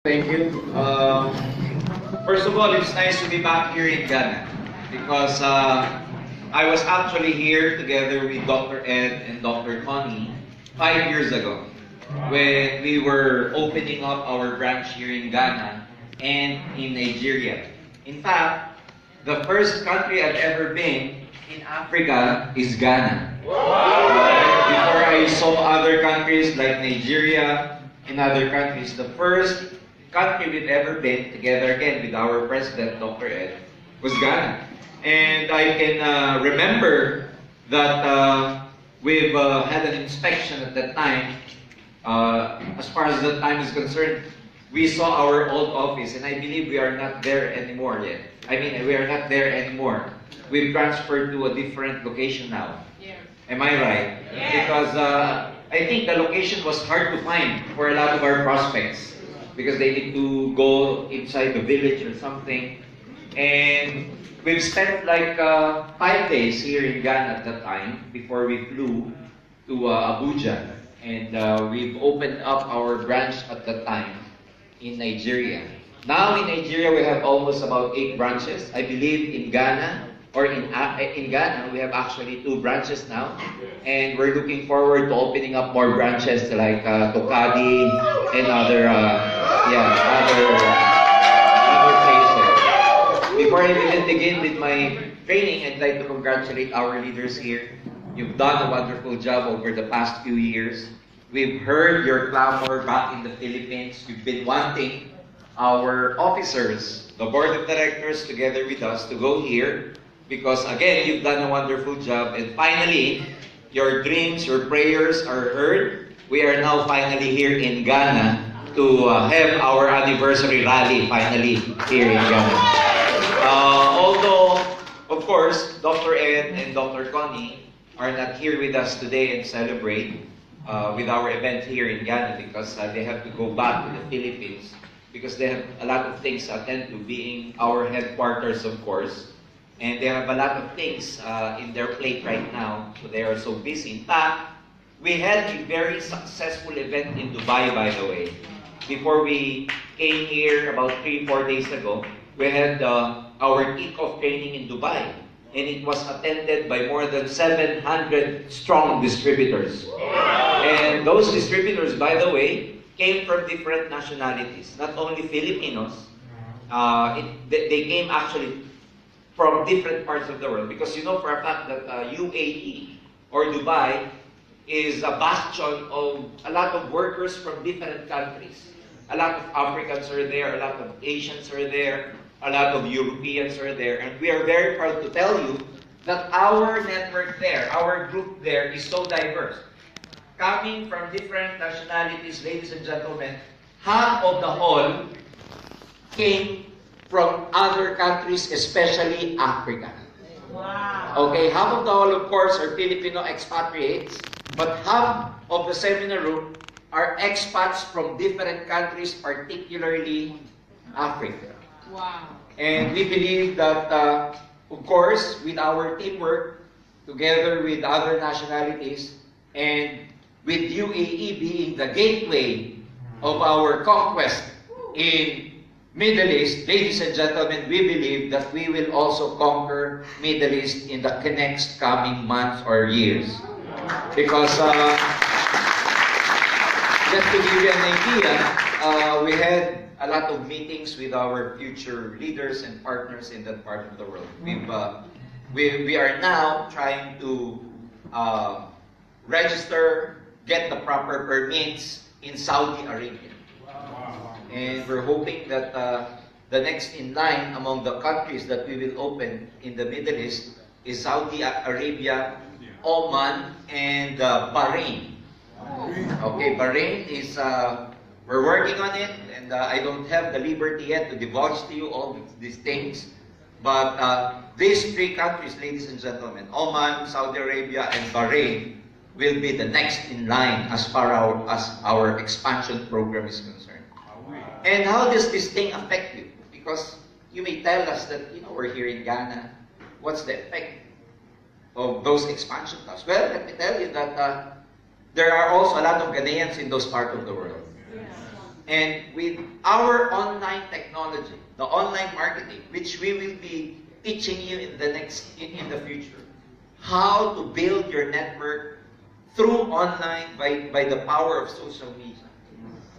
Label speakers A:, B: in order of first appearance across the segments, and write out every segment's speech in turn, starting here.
A: Thank you. First of all, it's nice to be back here in Ghana because I was actually here together with Dr. Ed and Dr. Connie 5 years ago when we were opening up our branch here in Ghana and in Nigeria. In fact, the first country I've ever been in Africa is Ghana. Before I saw other countries like Nigeria and other countries, the first country we've ever been together again with our president, Dr. Ed, was Ghana. And I can remember that we've had an inspection at that time. As far as that time is concerned, we saw our old office, and I believe we are not there anymore yet. I mean, we are not there anymore. We've transferred to a different location now.
B: Yes.
A: Am I right?
B: Yes.
A: Because I think the location was hard to find for a lot of our prospects because they need to go inside the village or something. And we've spent like 5 days here in Ghana at that time before we flew to Abuja. And we've opened up our branch at that time in Nigeria. Now in Nigeria we have almost about 8 branches. I believe in Ghana, or in Ghana, we have actually 2 branches now. And we're looking forward to opening up more branches like Tokadi and other places. Before I even begin with my training, I'd like to congratulate our leaders here. You've done a wonderful job over the past few years. We've heard your clamor back in the Philippines. You've been wanting our officers, the board of directors together with us, to go here because again, you've done a wonderful job, and finally, your dreams, your prayers are heard. We are now finally here in Ghana to have our anniversary rally finally here in Ghana. Although, of course, Dr. Ed and Dr. Connie are not here with us today and celebrate with our event here in Ghana because they have to go back to the Philippines because they have a lot of things to attend to, being our headquarters, of course. And they have a lot of things in their plate right now, so they are so busy. In fact, we had a very successful event in Dubai, by the way. Before we came here about 3-4 days ago, we had our kickoff training in Dubai. And it was attended by more than 700 strong distributors. And those distributors, by the way, came from different nationalities, not only Filipinos. They came actually from different parts of the world, because you know for a fact that UAE or Dubai is a bastion of a lot of workers from different countries. A lot of Africans are there, a lot of Asians are there, a lot of Europeans are there, and we are very proud to tell you that our network there, our group there is so diverse. Coming from different nationalities, ladies and gentlemen, half of the hall came from other countries, especially Africa.
B: Wow.
A: Okay, half of the hall, of course, are Filipino expatriates, but half of the seminar room are expats from different countries, particularly Africa.
B: Wow.
A: And we believe that, of course, with our teamwork, together with other nationalities, and with UAE being the gateway of our conquest in Middle East, ladies and gentlemen, we believe that we will also conquer Middle East in the next coming months or years. Because, just to give you an idea, we had a lot of meetings with our future leaders and partners in that part of the world. We are now trying to register, get the proper permits in Saudi Arabia. And we're hoping that the next in line among the countries that we will open in the Middle East is Saudi Arabia, Oman, and Bahrain. Okay, Bahrain is, we're working on it, and I don't have the liberty yet to divulge to you all these things. But these 3 countries, ladies and gentlemen, Oman, Saudi Arabia, and Bahrain, will be the next in line as far as our expansion program is concerned. And how does this thing affect you? Because you may tell us that, you know, we're here in Ghana. What's the effect of those expansion plans? Well, let me tell you that there are also a lot of Ghanaians in those parts of the world. And with our online technology, the online marketing, which we will be teaching you in the future, how to build your network through online by the power of social media.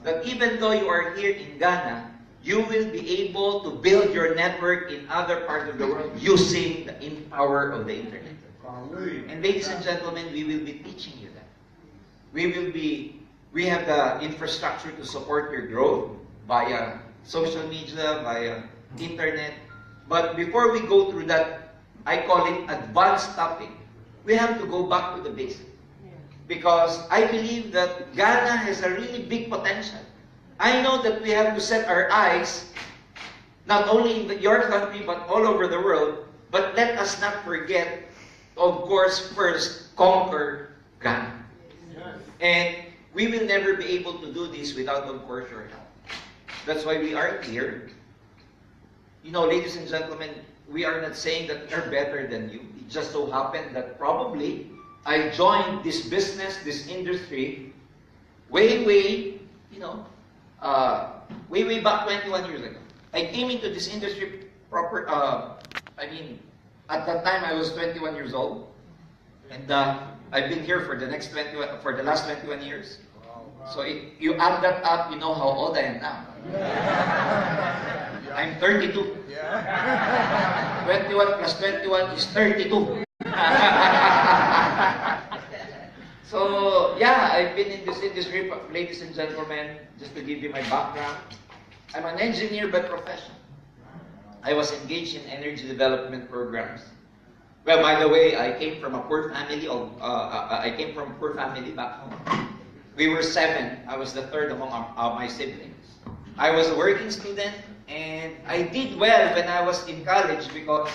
A: That even though you are here in Ghana, you will be able to build your network in other parts of the world using the power of the internet. And ladies and gentlemen, we will be teaching you that. We have the infrastructure to support your growth via social media, via internet. But before we go through that, I call it advanced topic, we have to go back to the basics. Because I believe that Ghana has a really big potential. I know that we have to set our eyes not only in your country but all over the world. But let us not forget, of course, first conquer Ghana. And we will never be able to do this without, of course, your help. That's why we are here. You know, ladies and gentlemen, we are not saying that we're better than you. It just so happened that probably I joined this business, this industry, way back 21 years ago. I came into this industry at that time I was 21 years old. And I've been here for the last 21 years. So if you add that up, you know how old I am now. I'm 32. 21 plus 21 is 32. So, yeah, I've been in this industry, ladies and gentlemen, just to give you my background. I'm an engineer by profession. I was engaged in energy development programs. Well, by the way, I came from a poor family. I came from a poor family back home. We were 7. I was the third among my siblings. I was a working student, and I did well when I was in college because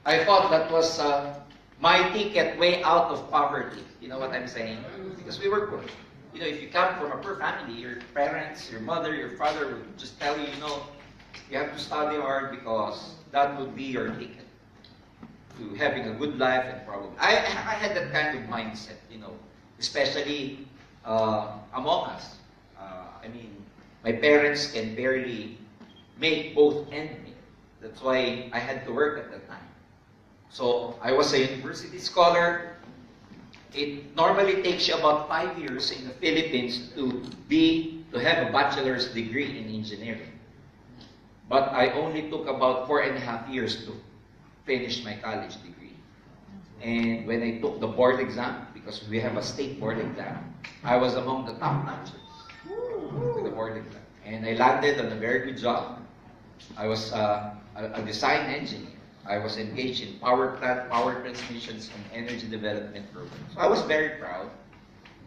A: I thought that was my ticket way out of poverty. You know what I'm saying? Because we were poor. You know, if you come from a poor family, your parents, your mother, your father would just tell you, you have to study hard because that would be your ticket to having a good life. And probably I had that kind of mindset, especially among us. My parents can barely make both ends meet. That's why I had to work at that time. So I was a university scholar. It normally takes you about 5 years in the Philippines to have a bachelor's degree in engineering. But I only took about 4.5 years to finish my college degree. And when I took the board exam, because we have a state board exam, I was among the top notchers with the board exam. And I landed on a very good job. I was a design engineer. I was engaged in power plant, power transmissions, and energy development programs. So I was very proud.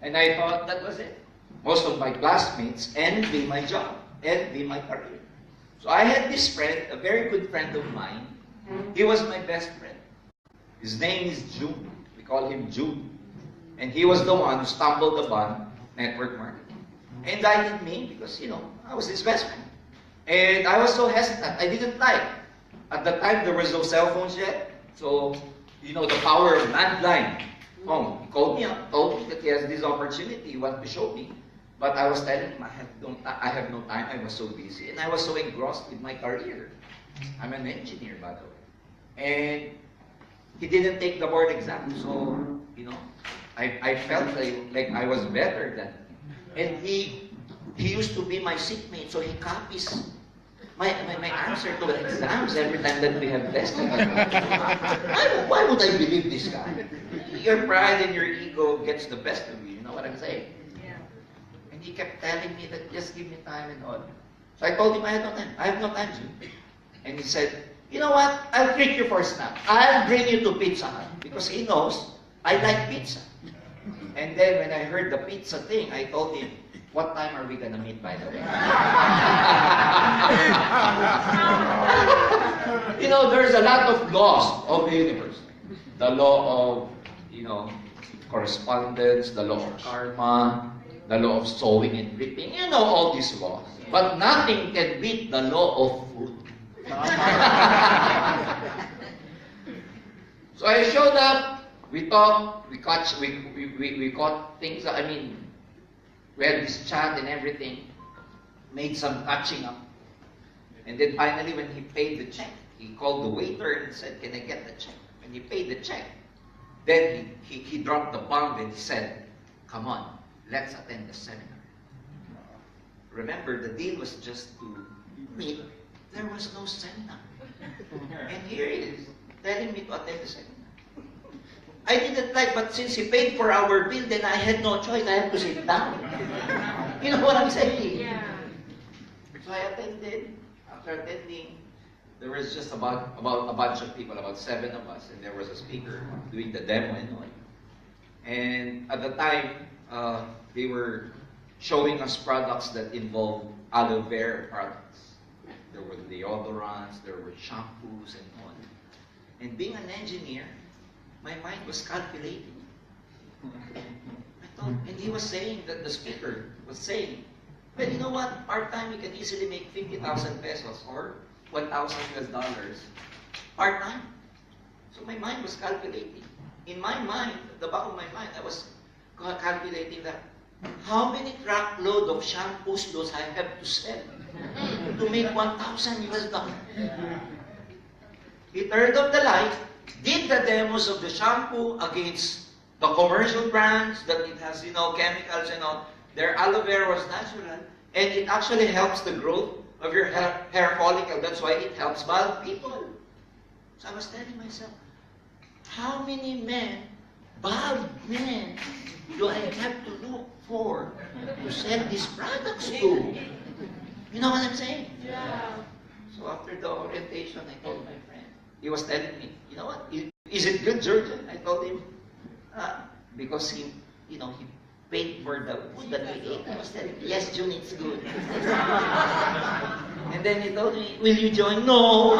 A: And I thought that was it. Most of my classmates envy my job, envy my career. So I had this friend, a very good friend of mine. He was my best friend. His name is Jude. We call him Jude. And he was the one who stumbled upon network marketing. And invited me because, I was his best friend. And I was so hesitant. I didn't like. At the time, there was no cell phones yet. So, the power of landline. He called me up, told me that he has this opportunity, he wants to show me. But I was telling him, I have no time, I was so busy. And I was so engrossed with my career. I'm an engineer, by the way. And he didn't take the board exam. So, I felt like I was better than him. And he used to be my seatmate, so he copies my answer to the exams every time that we have testing. Why would I believe this guy? Your pride and your ego gets the best of you. You know what I'm saying? Yeah. And he kept telling me that just give me time and all. So I told him I had no time. I have no time, Jim. And he said, you know what? I'll treat you for a snack. I'll bring you to Pizza Hut because he knows I like pizza. And then when I heard the pizza thing, I told him, what time are we going to meet, by the way? There's a lot of laws of the universe. The law of, correspondence, the law of karma, the law of sowing and reaping. All these laws. But nothing can beat the law of food. So I showed up, we talked, we caught things, we had this chat and everything. made some catching up. And then finally, when he paid the check, he called the waiter and said, "Can I get the check?" When he paid the check, then he dropped the bomb and he said, "Come on, let's attend the seminar." Remember, the deal was just to meet. There was no seminar. And here he is, telling me to attend the seminar. I didn't like, but since he paid for our bill, then I had no choice. I had to sit down. You know what I'm saying?
B: Yeah.
A: So I attended. After attending, there was just about a bunch of people, about 7 of us, and there was a speaker doing the demo and all. And at the time, they were showing us products that involved aloe vera products. There were deodorants, there were shampoos and all. And being an engineer, my mind was calculating. And he was saying, that the speaker was saying, well, you know what, part-time you can easily make 50,000 pesos or $1,000 US part-time. So my mind was calculating. In my mind, at the back of my mind, I was calculating that how many truckload of shampoos does I have to sell to make $1,000 US? He turned off the light, did the demos of the shampoo against the commercial brands that it has, chemicals and all. Their aloe vera was natural, and it actually helps the growth of your hair follicle. That's why it helps bald people. So I was telling myself, how many bald men, do I have to look for to sell these products to? You know what I'm saying?
B: Yeah.
A: So after the orientation, I told my friend, he was telling me, you know what, is it good, Jurgen? I told him, because he paid for the food that we ate. I was telling him, yes, June, it's good. And then he told me, will you join? No.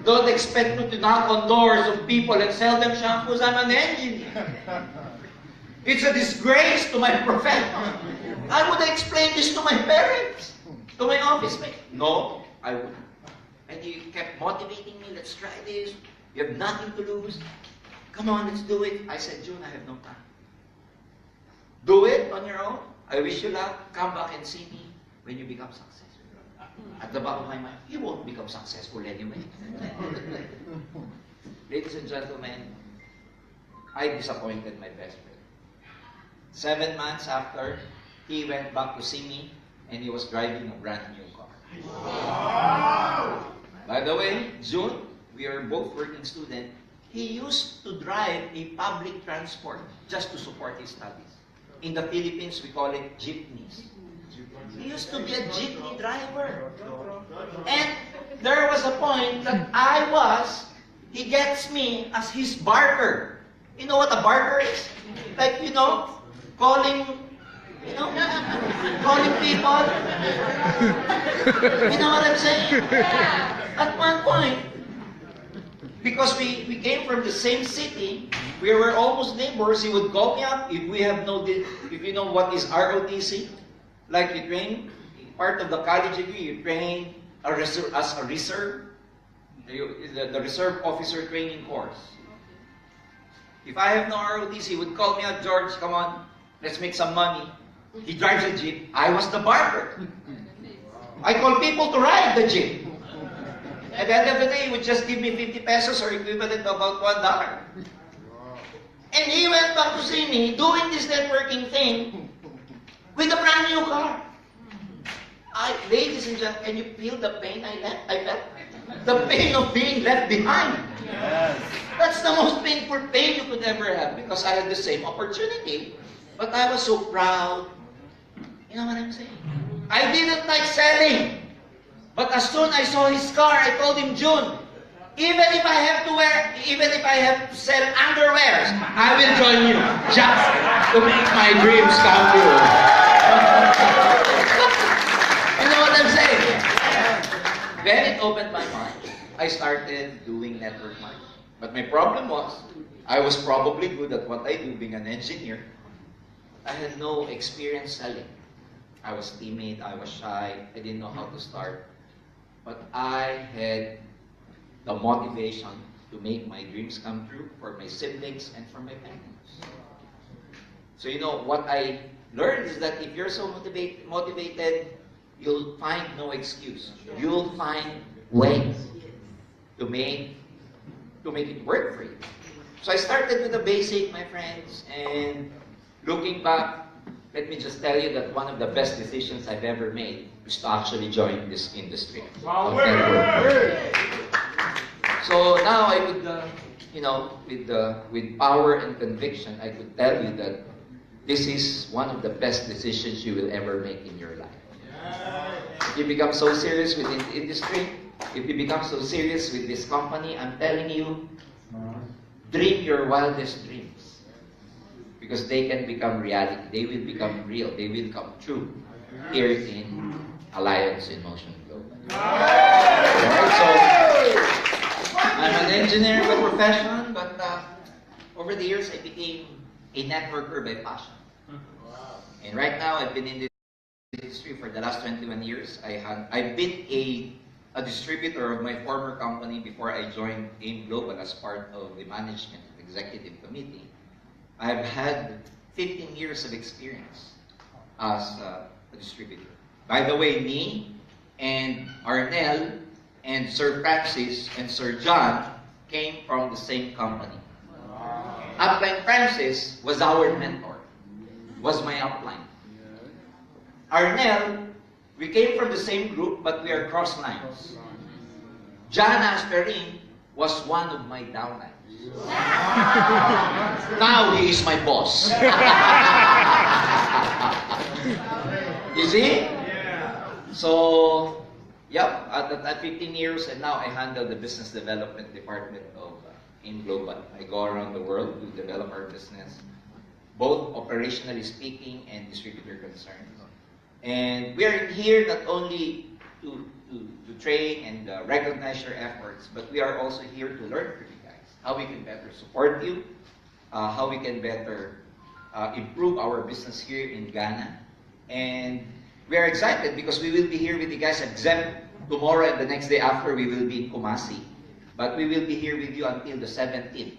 A: Don't expect me to knock on doors of people and sell them shampoos. I'm an engineer. It's a disgrace to my profession. I would explain this to my parents, to my office mate. No, I wouldn't. And he kept motivating me, let's try this. You have nothing to lose. Come on, let's do it. I said, June, I have no time. Do it on your own. I wish you luck. Come back and see me when you become successful. At the back of my mind, you won't become successful anyway. Ladies and gentlemen, I disappointed my best friend. 7 months after, he went back to see me and he was driving a brand new car. Wow. By the way, June, we are both working students. He used to drive a public transport just to support his studies. In the Philippines, we call it jeepneys. He used to be a jeepney driver. And there was a point that he gets me as his barker. You know what a barker is? Like, calling people. You know what I'm saying? At one point, because we came from the same city, we were almost neighbors. He would call me up if if you know what is ROTC, like you train, part of the college degree, you train as a reserve, the reserve officer training course. If I have no ROTC, he would call me up, George, come on, let's make some money. He drives a jeep. I was the barber. I call people to ride the jeep. At the end of the day, he would just give me 50 pesos or equivalent to about $1. And he went back to see me doing this networking thing with a brand new car. Ladies and gentlemen, can you feel the pain I felt? The pain of being left behind. Yes. That's the most painful pain you could ever have, because I had the same opportunity, but I was so proud. You know what I'm saying? I didn't like selling. But as soon as I saw his car, I told him, June, even if I have to sell underwear, I will join you just to make my dreams come true. You know what I'm saying? Then it opened my mind. I started doing network marketing. But my problem was, I was probably good at what I do, being an engineer. I had no experience selling. I was timid, I was shy, I didn't know how to start. But I had the motivation to make my dreams come true for my siblings and for my parents. So what I learned is that if you're so motivated, you'll find no excuse. You'll find ways to make it work for you. So I started with the basic, my friends, and looking back, let me just tell you that one of the best decisions I've ever made is to actually join this industry of network. So now I would, with power and conviction, I could tell you that this is one of the best decisions you will ever make in your life. If you become so serious with the industry, if you become so serious with this company, I'm telling you, dream your wildest dreams. Because they can become reality. They will become real. They will come true here in Alliance in Motion Global. Alright, so I'm an engineer by profession, but over the years I became a networker by passion. And right now I've been in this industry for the last 21 years. I've been a distributor of my former company before I joined AIM Global as part of the management executive committee. I've had 15 years of experience as a distributor. By the way, me and Arnel and Sir Francis and Sir John came from the same company. Upline Francis was our mentor, was my upline. Arnel, we came from the same group, but we are cross lines. John Asperin was one of my downlines. Now he is my boss. You see? So, yep, at 15 years, and now I handle the business development department of AIM Global. I go around the world to develop our business, both operationally speaking and distributor concerns. And we are here not only to train and recognize your efforts, but we are also here to learn from you guys how we can better support you, how we can better improve our business here in Ghana. And we are excited because we will be here with you guys, except tomorrow and the next day after we will be in Kumasi. But we will be here with you until the 17th.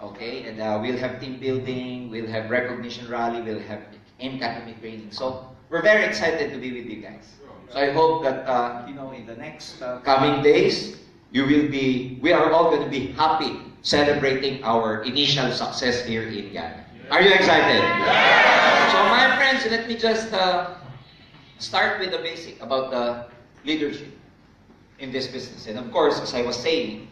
A: Okay, and we'll have team building, we'll have recognition rally, we'll have AIM Academy training. So we're very excited to be with you guys. So I hope that in the next coming days, we are all going to be happy celebrating our initial success here in Ghana. Are you excited? Yeah. So my friends, let me just start with the basic about the leadership in this business. And of course, as I was saying,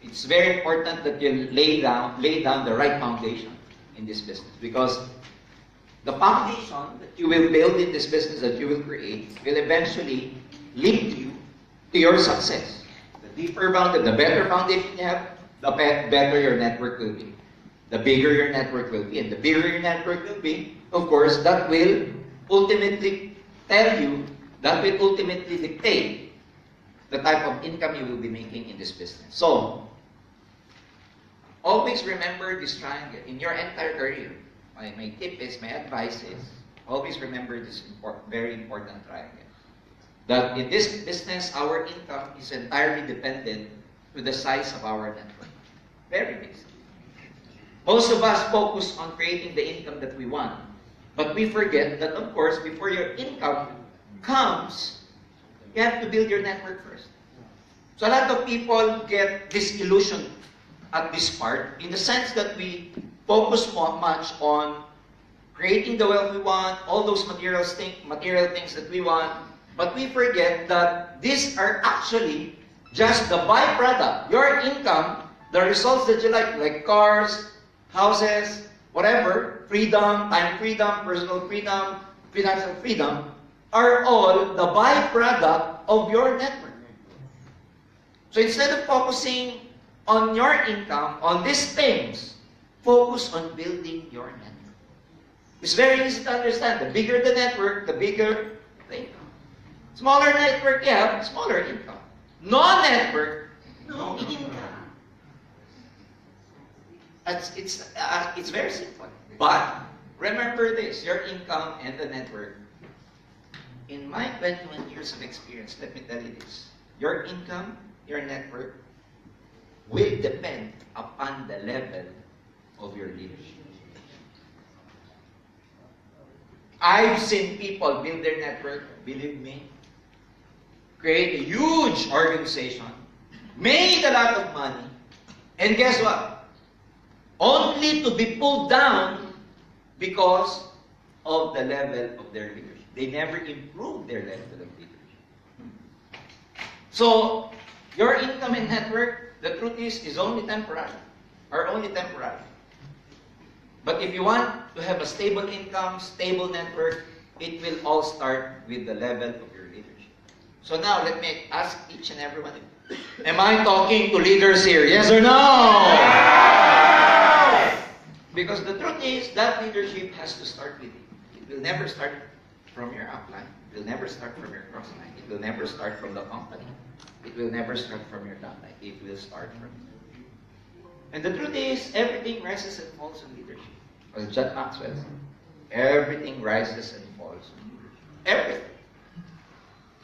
A: it's very important that you lay down the right foundation in this business, because the foundation that you will build in this business, that you will create, will eventually lead you to your success. The deeper foundation, the better foundation you have, the better your network will be. The bigger your network will be, and the bigger your network will be, of course, that will ultimately dictate the type of income you will be making in this business. So, always remember this triangle in your entire career. My tip is, my advice is, always remember this very important triangle. That in this business, our income is entirely dependent to the size of our network. Very basic. Most of us focus on creating the income that we want. But we forget that, of course, before your income comes, you have to build your network first. So a lot of people get disillusioned at this part, in the sense that we focus much on creating the wealth we want, all those material things that we want, but we forget that these are actually just the byproduct. Your income, the results that you like cars, houses, whatever, freedom, time freedom, personal freedom, financial freedom, are all the byproduct of your network. So instead of focusing on your income, on these things, focus on building your network. It's very easy to understand. The bigger the network, the bigger the income. Smaller network, yeah, smaller income. No network, no income. It's very simple. But remember this, your income and the network. In my 21 years of experience, let me tell you this. Your income, your network, will depend upon the level of your leadership. I've seen people build their network, believe me, create a huge organization, made a lot of money, and guess what? Only to be pulled down because of the level of their leadership. They never improved their level of leadership. So, your income and network, the truth is only temporary, or only temporary. But if you want to have a stable income, stable network, it will all start with the level of your leadership. So now, let me ask each and every one of you. Am I talking to leaders here? Yes or no? Because the truth is, that leadership has to start with you. It will never start from your upline. It will never start from your crossline. It will never start from the company. It will never start from your downline. It will start from you. And the truth is, everything rises and falls on leadership. As John Maxwell said, everything rises and falls on leadership. Everything.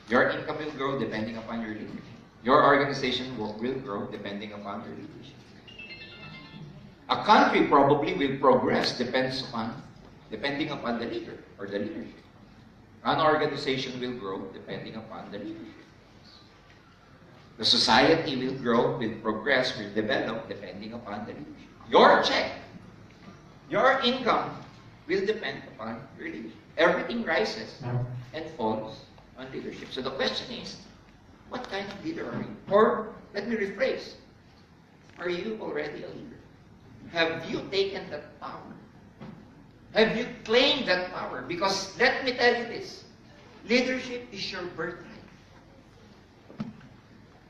A: Your income will grow depending upon your leadership. Your organization will grow depending upon your leadership. A country probably will progress depending upon the leader or the leadership. An organization will grow depending upon the leadership. The society will grow, will progress, will develop depending upon the leadership. Your check, your income will depend upon your leadership. Everything rises and falls on leadership. So the question is, what kind of leader are you? Or, let me rephrase, are you already a leader? Have you taken that power? Have you claimed that power? Because let me tell you this, leadership is your birthright.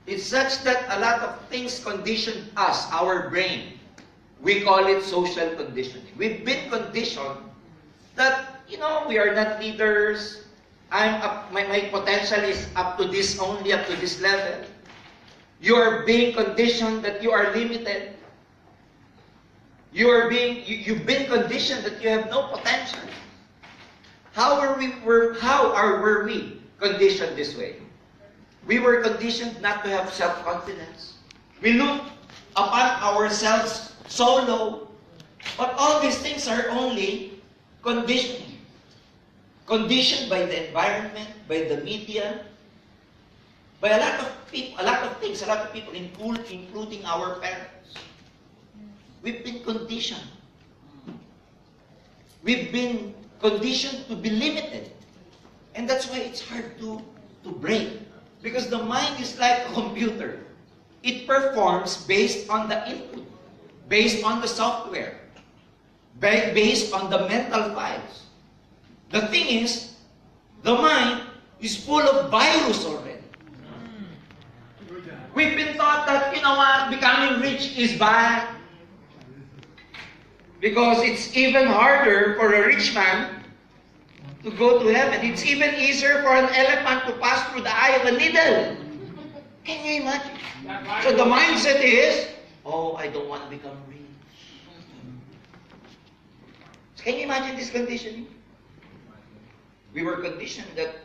A: It's such that a lot of things condition us, our brain. We call it social conditioning. We've been conditioned that, we are not leaders. My potential is up to this only, up to this level. You are being conditioned that you are limited. You've been conditioned that you have no potential. How were we conditioned this way? We were conditioned not to have self-confidence. We look upon ourselves so low. But all these things are only conditioning. Conditioned by the environment, by the media, by a lot of people, a lot of people, including our parents. We've been conditioned. We've been conditioned to be limited. And that's why it's hard to break. Because the mind is like a computer. It performs based on the input, based on the software, based on the mental files. The thing is, the mind is full of virus already. We've been taught that, becoming rich is bad. Because it's even harder for a rich man to go to heaven. It's even easier for an elephant to pass through the eye of a needle. Can you imagine? So the mindset is, I don't want to become rich. Can you imagine this conditioning? We were conditioned that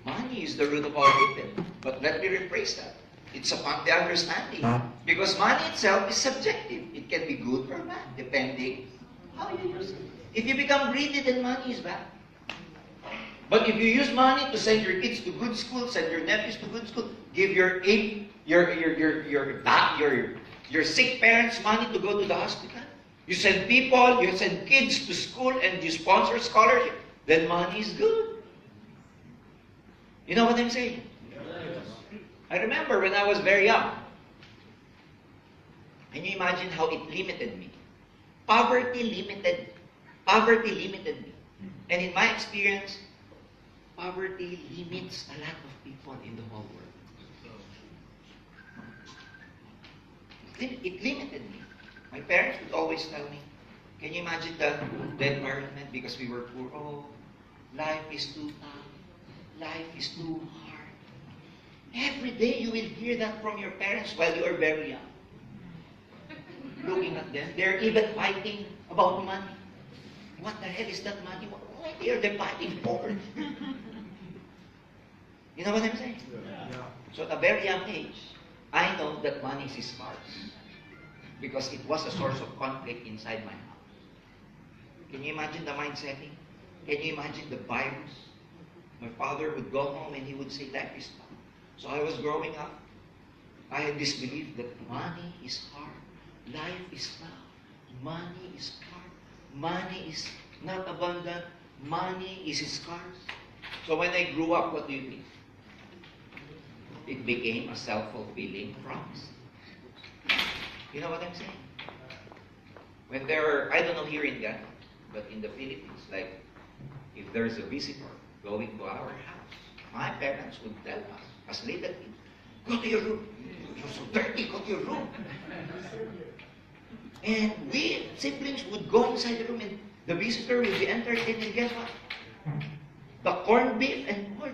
A: money is the root of all evil. But let me rephrase that. It's upon the understanding. Because money itself is subjective. It can be good or bad, depending how you use it. If you become greedy, then money is bad. But if you use money to send your kids to good school, send your nephews to good school, give your sick parents money to go to the hospital, you send kids to school and you sponsor scholarship, then money is good. You know what I'm saying? I remember when I was very young. Can you imagine how it limited me? Poverty limited me. And in my experience, poverty limits a lot of people in the whole world. It limited me. My parents would always tell me, can you imagine the environment because we were poor? Life is too tough. Life is too hard. Every day you will hear that from your parents while you are very young. Looking at them, they're even fighting about money. What the hell is that money? Why are they fighting for? You know what I'm saying? Yeah. So at a very young age, I know that money is scarce because it was a source of conflict inside my house. Can you imagine the mind setting? Can you imagine the virus? My father would go home and he would say, life is tough. So I was growing up. I had this belief that money is hard. Life is tough. Money is hard. Money is not abundant. Money is scarce. So when I grew up, what do you think? It became a self-fulfilling promise. You know what I'm saying? When there are, I don't know here in Ghana, but in the Philippines, like if there's a visitor going to our house, my parents would tell us, as little kids, go to your room. You're so dirty, go to your room. And we siblings would go inside the room and the visitor will be entertained and guess what? The corned beef and all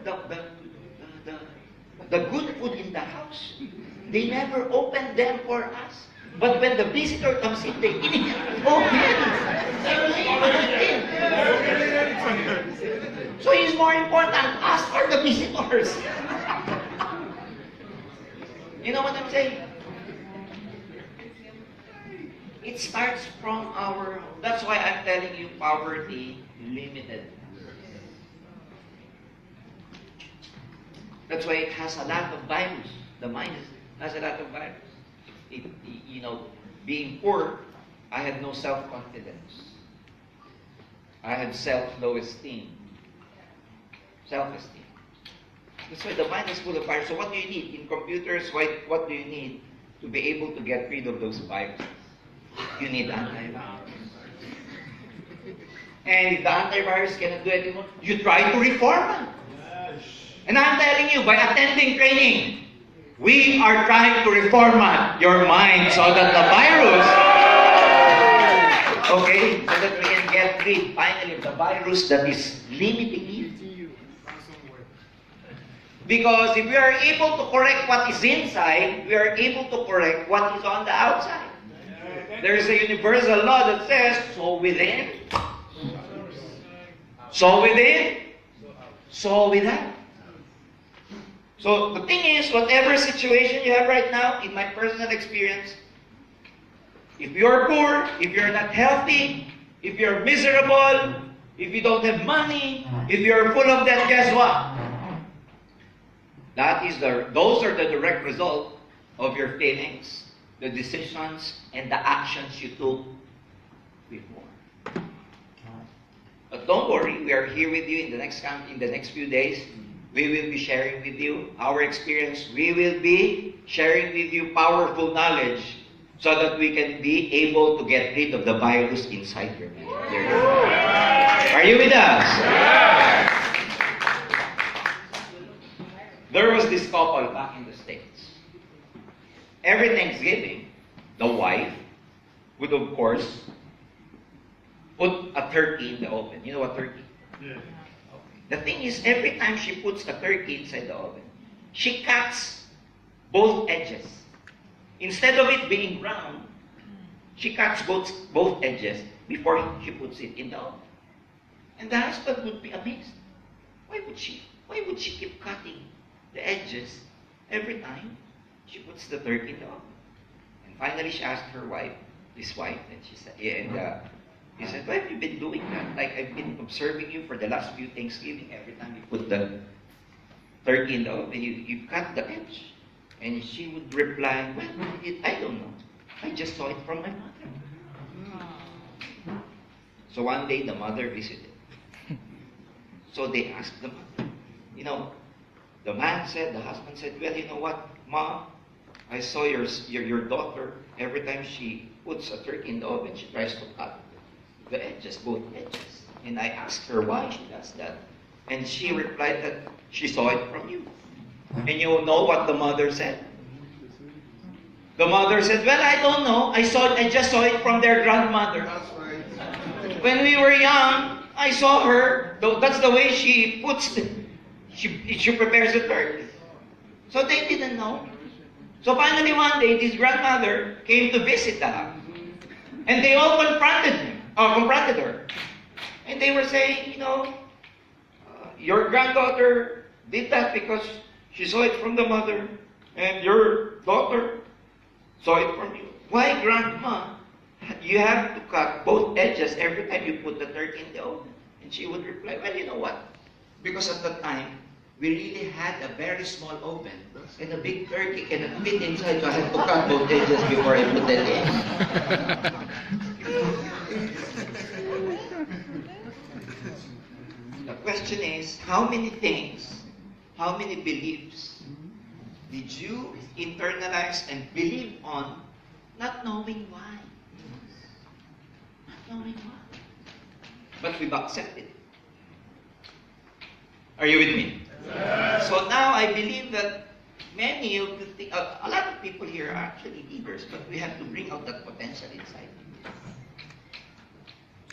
A: the good food in the house, they never opened them for us. But when the visitor comes in, they eat it. So it's more important us or the visitors. You know what I'm saying? It starts from our, that's why I'm telling you poverty limited. That's why it has a lot of virus. The mind has a lot of virus. You know, being poor, I had no self-confidence. I had low esteem. Self-esteem. That's why the mind is full of virus. So what do you need? In computers, what do you need to be able to get rid of those viruses? You need antivirus. And if the antivirus cannot do it anymore, you try to reform it. And I'm telling you, by attending training, we are trying to reformat your mind so that the virus, okay, so that we can get rid finally of the virus that is limiting you. Because if we are able to correct what is inside, we are able to correct what is on the outside. There is a universal law that says, so within, so within, so without. So the thing is, whatever situation you have right now, in my personal experience, if you're poor, if you're not healthy, if you're miserable, if you don't have money, if you're full of debt, guess what? Those are the direct result of your feelings, the decisions, and the actions you took before. But don't worry, we are here with you in the next few days. We will be sharing with you our experience. We will be sharing with you powerful knowledge so that we can be able to get rid of the virus inside your mind. Are you with us? There was this couple back in the States. Every Thanksgiving, the wife would, of course, put a turkey in the oven. You know what turkey? Yeah. The thing is, every time she puts a turkey inside the oven, she cuts both edges. Instead of it being brown, she cuts both edges before she puts it in the oven. And the husband would be amazed. Why would she keep cutting the edges every time she puts the turkey in the oven? And finally, she asked her wife, and she said, he said, why have you been doing that? Like, I've been observing you for the last few Thanksgiving. Every time you put the turkey in the oven, you cut the edge. And she would reply, well, I don't know. I just saw it from my mother. So one day, the mother visited. So they asked the mother. You know, the husband said, well, you know what, Mom? I saw your daughter, every time she puts a turkey in the oven, she tries to cut the edges, both edges. And I asked her why she does that. And she replied that she saw it from you. And you know what the mother said? The mother said, well, I don't know. I just saw it from their grandmother. When we were young, I saw her. That's the way she puts she prepares the turkey. So they didn't know. So finally one day, this grandmother came to visit the house. And they all confronted her. And they were saying, you know, your granddaughter did that because she saw it from the mother. And your daughter saw it from you. Why, Grandma? You have to cut both edges every time you put the turkey in the oven. And she would reply, well, you know what? Because at that time, we really had a very small oven and a big turkey cannot fit inside, so I had to cut both edges before I put that in. The question is, how many things, how many beliefs did you internalize and believe on, not knowing why? Not knowing why. But we've accepted it. Are you with me? Yes. So now I believe that many of the a lot of people here are actually leaders, but we have to bring out that potential inside.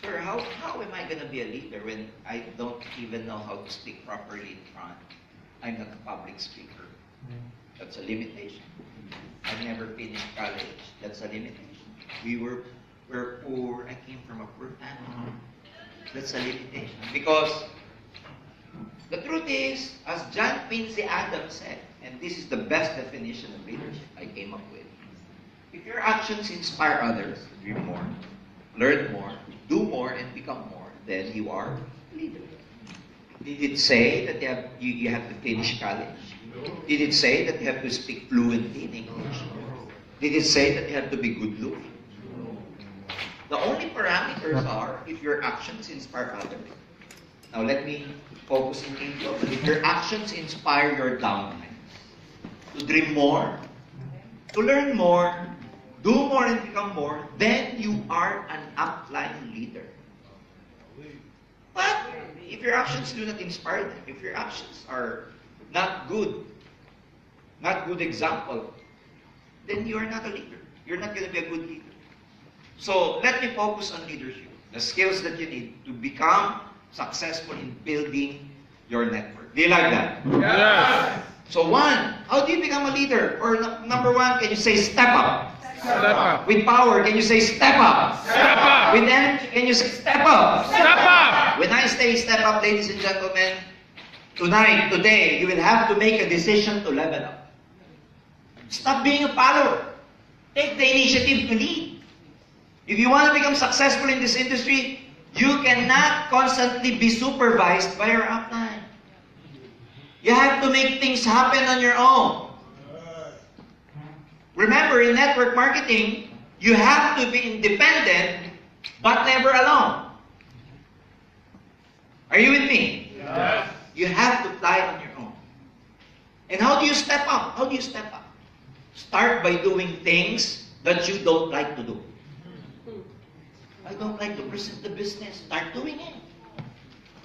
A: Sir, how am I going to be a leader when I don't even know how to speak properly in front? I'm not a public speaker. That's a limitation. I've never finished college. That's a limitation. We're poor. I came from a poor family. That's a limitation. Because the truth is, as John Quincy Adams said, and this is the best definition of leadership I came up with, if your actions inspire others to dream more, learn more, do more, and become more, then you are a leader. Did it say that you have to finish college? Did it say that you have to speak fluently in English? Did it say that you have to be good looking? The only parameters are if your actions inspire others. Now let me focus in India. If your actions inspire your downlines to dream more, to learn more, do more and become more, then you are an upline leader. But if your actions do not inspire them, if your actions are not good example, then you are not a leader. You're not going to be a good leader. So let me focus on leadership, the skills that you need to become successful in building your network. Do you like that?
C: Yes.
A: So one, how do you become a leader? Or number one, can you say step up?
C: Step up.
A: With power, can you say step up?
C: Step up.
A: With energy, can you say step up?
C: Step up.
A: When I say step up, ladies and gentlemen, tonight, today, you will have to make a decision to level up. Stop being a follower. Take the initiative to lead. If you want to become successful in this industry, you cannot constantly be supervised by your upline. You have to make things happen on your own. Remember, in network marketing, you have to be independent, but never alone. Are you with me?
C: Yes.
A: You have to fly on your own. And how do you step up? How do you step up? Start by doing things that you don't like to do. I don't like to present the business. Start doing it.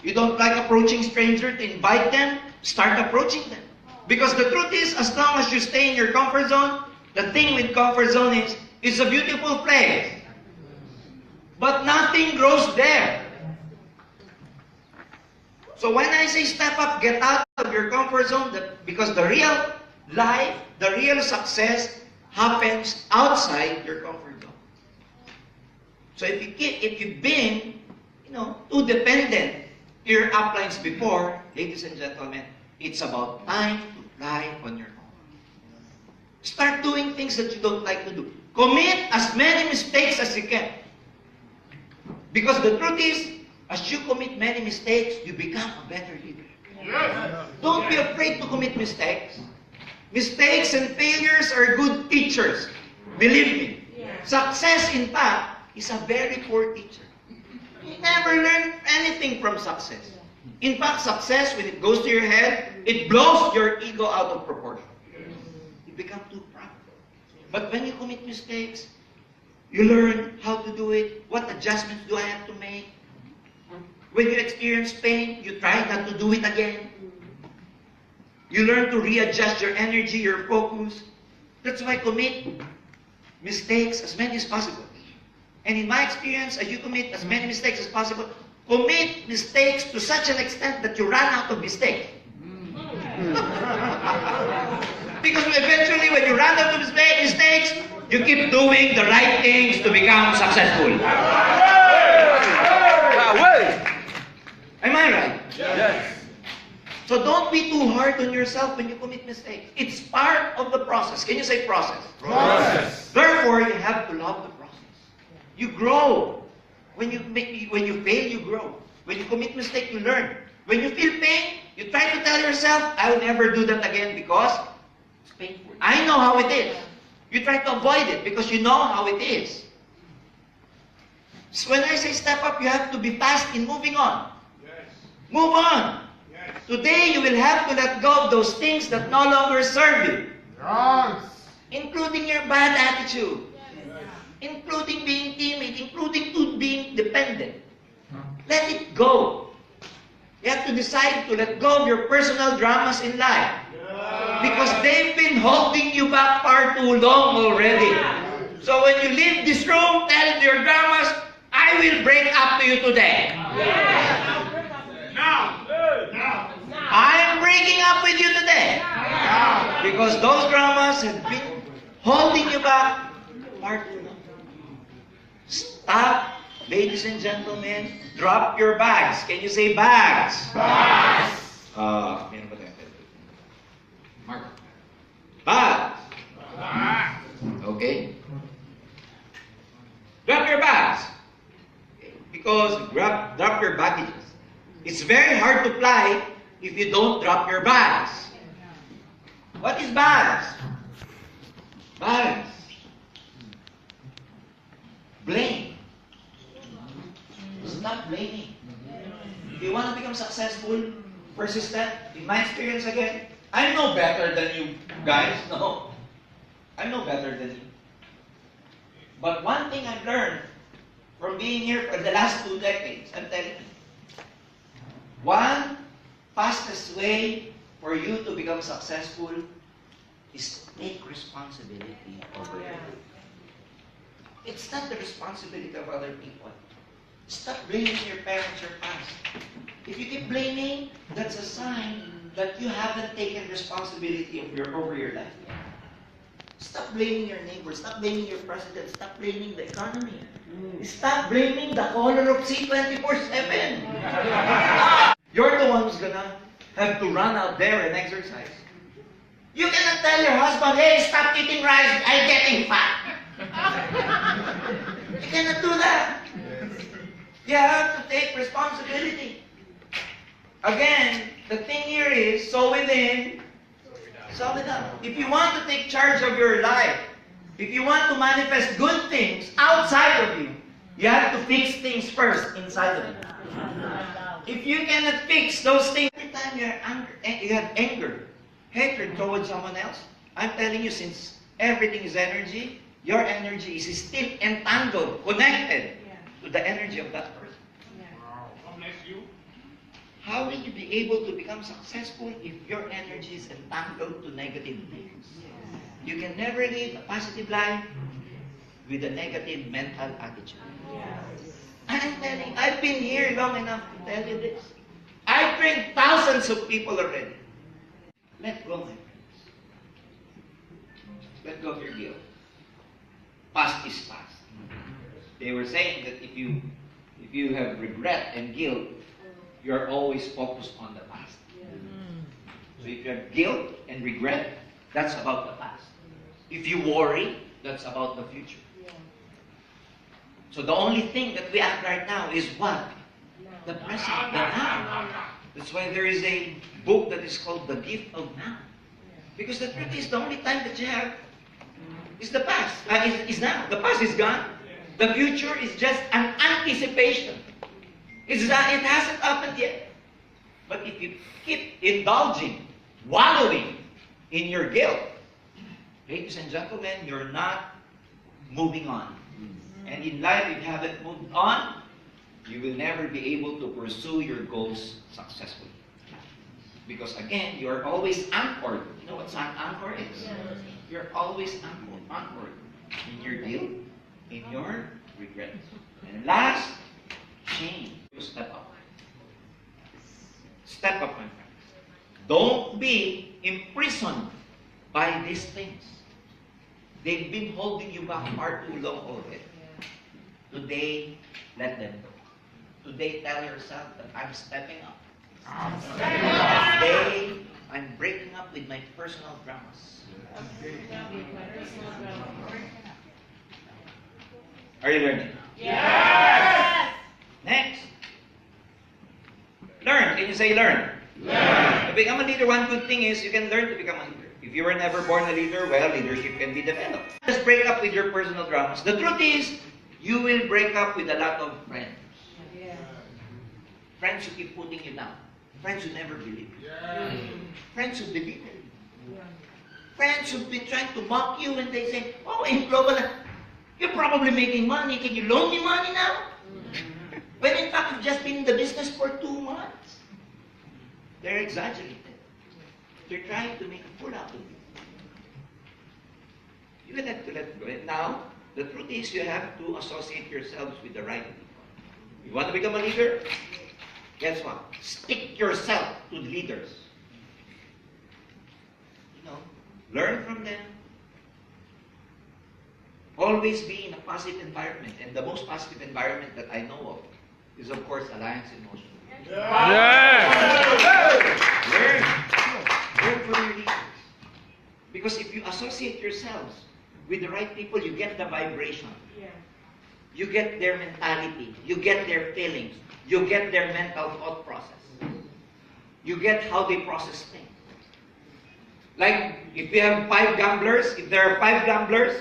A: You don't like approaching strangers to invite them? Start approaching them. Because the truth is, as long as you stay in your comfort zone, the thing with comfort zone is, it's a beautiful place. But nothing grows there. So when I say step up, get out of your comfort zone, because the real life, the real success happens outside your comfort zone. So if you've been, too dependent to your uplines before, ladies and gentlemen, it's about time to fly on your own. Start doing things that you don't like to do. Commit as many mistakes as you can. Because the truth is, as you commit many mistakes, you become a better leader.
C: Yes.
A: Don't be afraid to commit mistakes. Mistakes and failures are good teachers. Believe me. Success, in fact, is a very poor teacher. You never learn anything from success. In fact, success, when it goes to your head, it blows your ego out of proportion. You become too proud. But when you commit mistakes, you learn how to do it. What adjustments do I have to make? When you experience pain, you try not to do it again. You learn to readjust your energy, your focus. That's why commit mistakes as many as possible. And in my experience, as you commit as many mistakes as possible, commit mistakes to such an extent that you run out of mistakes. Because eventually, when you run out of mistakes, you keep doing the right things to become successful. Am I right?
C: Yes.
A: So don't be too hard on yourself when you commit mistakes. It's part of the process. Can you say process?
C: Process.
A: Therefore, you have to love the process. You grow. When you fail, you grow. When you commit mistake, you learn. When you feel pain, you try to tell yourself, I will never do that again because it's painful. I know how it is. You try to avoid it because you know how it is. So when I say step up, you have to be fast in moving on.
C: Yes.
A: Move on.
C: Yes.
A: Today, you will have to let go of those things that no longer serve you.
C: Yes.
A: Including your bad attitude. Including being timid. Including being dependent. Let it go. You have to decide to let go of your personal dramas in life. Because they've been holding you back far too long already. So when you leave this room, tell your dramas, I will break up to you today.
C: Now.
A: I am breaking up with you today. Because those dramas have been holding you back far too long. Stop, ladies and gentlemen. Drop your bags. Can you say bags?
C: Bags.
A: Meron ba tayo? Mark. Bags. Okay. Drop your bags. Because drop your baggages. It's very hard to fly if you don't drop your bags. What is bags? Bags. Blame. Stop blaming. If you want to become successful, persistent, in my experience again, I'm no better than you guys. No. I'm no better than you. But one thing I've learned from being here for the last 2 decades, I'm telling you, one fastest way for you to become successful is take responsibility over it. It's not the responsibility of other people. Stop blaming your parents or past. If you keep blaming, that's a sign that you haven't taken responsibility over your life. Stop blaming your neighbor. Stop blaming your president. Stop blaming the economy. Stop blaming the color of sea 24/7. You're the one who's gonna have to run out there and exercise. You cannot tell your husband, hey, stop eating rice, I'm getting fat. You cannot do that. You have to take responsibility. Again, the thing here is, sow within, sow without. If you want to take charge of your life, if you want to manifest good things outside of you, you have to fix things first inside of you. If you cannot fix those things, every time you have anger, hatred towards someone else, I'm telling you, since everything is energy, your energy is still entangled, connected to the energy of that person. How will you be able to become successful if your energy is entangled to negative things? You can never live a positive life with a negative mental attitude. I'm telling you, I've been here long enough to tell you this. I've trained thousands of people already. Let go, my friends. Let go of your guilt. Past is past. They were saying that if you have regret and guilt, you're always focused on the past. So if you have guilt and regret, that's about the past. If you worry, that's about the future. So the only thing that we have right now is what? The present, the now. That's why there is a book that is called The Gift of Now. Because the truth is, the only time that you have is the past. Is now. The past is gone. The future is just an anticipation. It hasn't happened yet. But if you keep indulging, wallowing in your guilt, ladies and gentlemen, you're not moving on. And in life, if you haven't moved on, you will never be able to pursue your goals successfully. Because again, you're always anchored. You know what anchor is? You're always anchored in your guilt, in your regret. And last, change. You step up. Step up, my friends. Don't be imprisoned by these things. They've been holding you back far too long already. Today, let them go. Today, tell yourself that I'm stepping up. Today, I'm breaking up with my personal dramas. Are you learning?
B: Yes!
A: Next, Learn. Can you say learn?
C: Learn.
A: To become a leader, one good thing is you can learn to become a leader. If you were never born a leader, well, leadership can be developed. Just break up with your personal dramas. The truth is, you will break up with a lot of friends.
B: Yeah.
A: Friends who keep putting you down. Friends who never believe you. Friends who believe you. Friends who've been trying to mock you and they say, oh, in global, you're probably making money. Can you loan me money now? When in fact, you've just been in the business for 2 months. They're exaggerated. They're trying to make a fool out of you. You will have to let go. And now, the truth is you have to associate yourselves with the right people. You want to become a leader? Guess what? Stick yourself to the leaders. You know, learn from them. Always be in a positive environment. And the most positive environment that I know of is, of course, Alliance in Motion. Learn. Learn from your leaders. Because if you associate yourselves with the right people, you get the vibration. You get their mentality. You get their feelings. You get their mental thought process. You get how they process things. Like, if you have 5 gamblers, if there are 5 gamblers,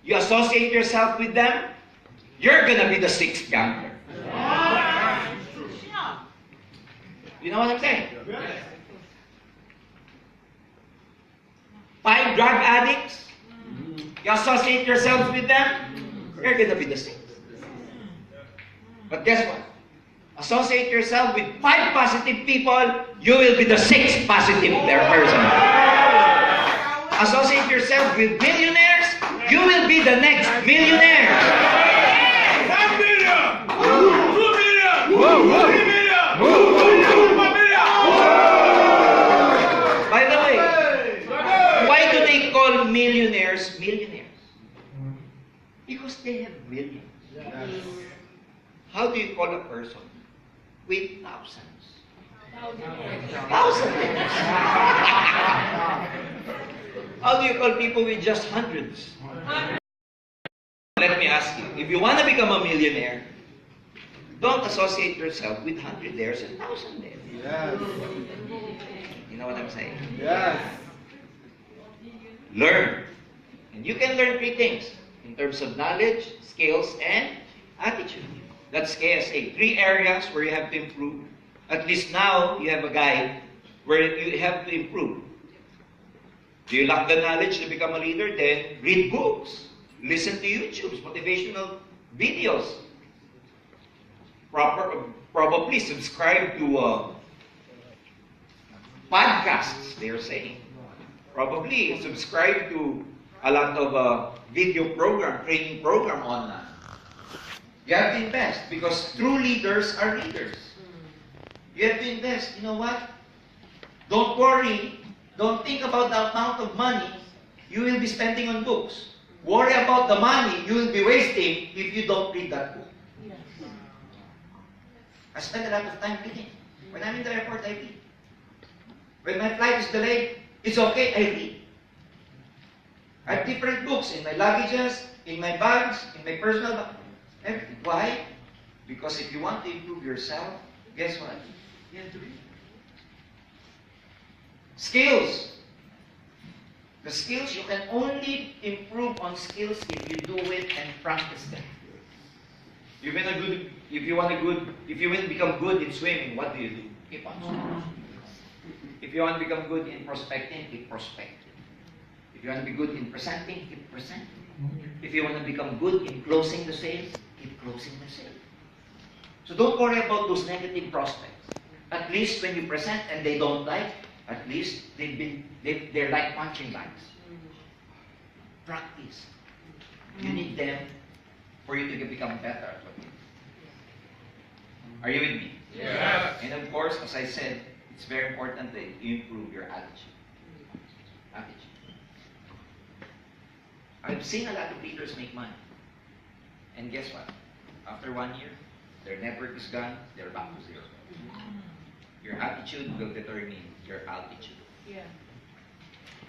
A: you associate yourself with them, you're gonna be the 6th gambler. You know what I'm saying? 5 drug addicts, you associate yourselves with them, you're gonna be the 6th. But guess what? Associate yourself with 5 positive people, you will be the 6th positive person. Associate yourself with millionaires, you will be the next millionaire.
C: 1 million! 2 million! 3 million! 4 million!
A: By the way, why do they call millionaires millionaires? Because they have millions. How do you call a person with thousands? Thousands. How do you call people with just hundreds? Let me ask you, if you want to become a millionaire, don't associate yourself with hundredaires and thousandaires.
C: Yes.
A: You know what I'm saying?
C: Yes.
A: Learn. And you can learn 3 things in terms of knowledge, skills, and attitude. That's KSA. 3 areas where you have to improve. At least now you have a guide where you have to improve. Do you lack the knowledge to become a leader? Then read books. Listen to YouTube's motivational videos. Probably subscribe to podcasts, they're saying. Probably subscribe to a lot of video program, training program online. You have to invest because true leaders are leaders. You have to invest. You know what? Don't worry. Don't think about the amount of money you will be spending on books. Worry about the money you will be wasting if you don't read that book. I spend a lot of time reading. When I'm in the airport, I read. When my flight is delayed, it's okay, I read. I have different books in my luggages, in my bags, in my personal bag. Everything. Why? Because if you want to improve yourself, guess what? You have to read. Skills. The skills, you can only improve on skills if you do it and practice them. If you want to become good in swimming, what do? Keep on swimming. If you want to become good in prospecting, keep prospecting. If you want to be good in presenting, keep presenting. If you want to become good in closing the sales, keep closing the sale. So don't worry about those negative prospects. At least when you present and they don't like, at least they're like punching bags. Practice. You need them for you to become better at what you do. Are you with me?
C: Yes.
A: And of course, as I said, it's very important that you improve your attitude. I've seen a lot of leaders make money. And guess what? After 1 year, their network is gone, they're back to 0. Your attitude will determine your altitude.
B: Yeah.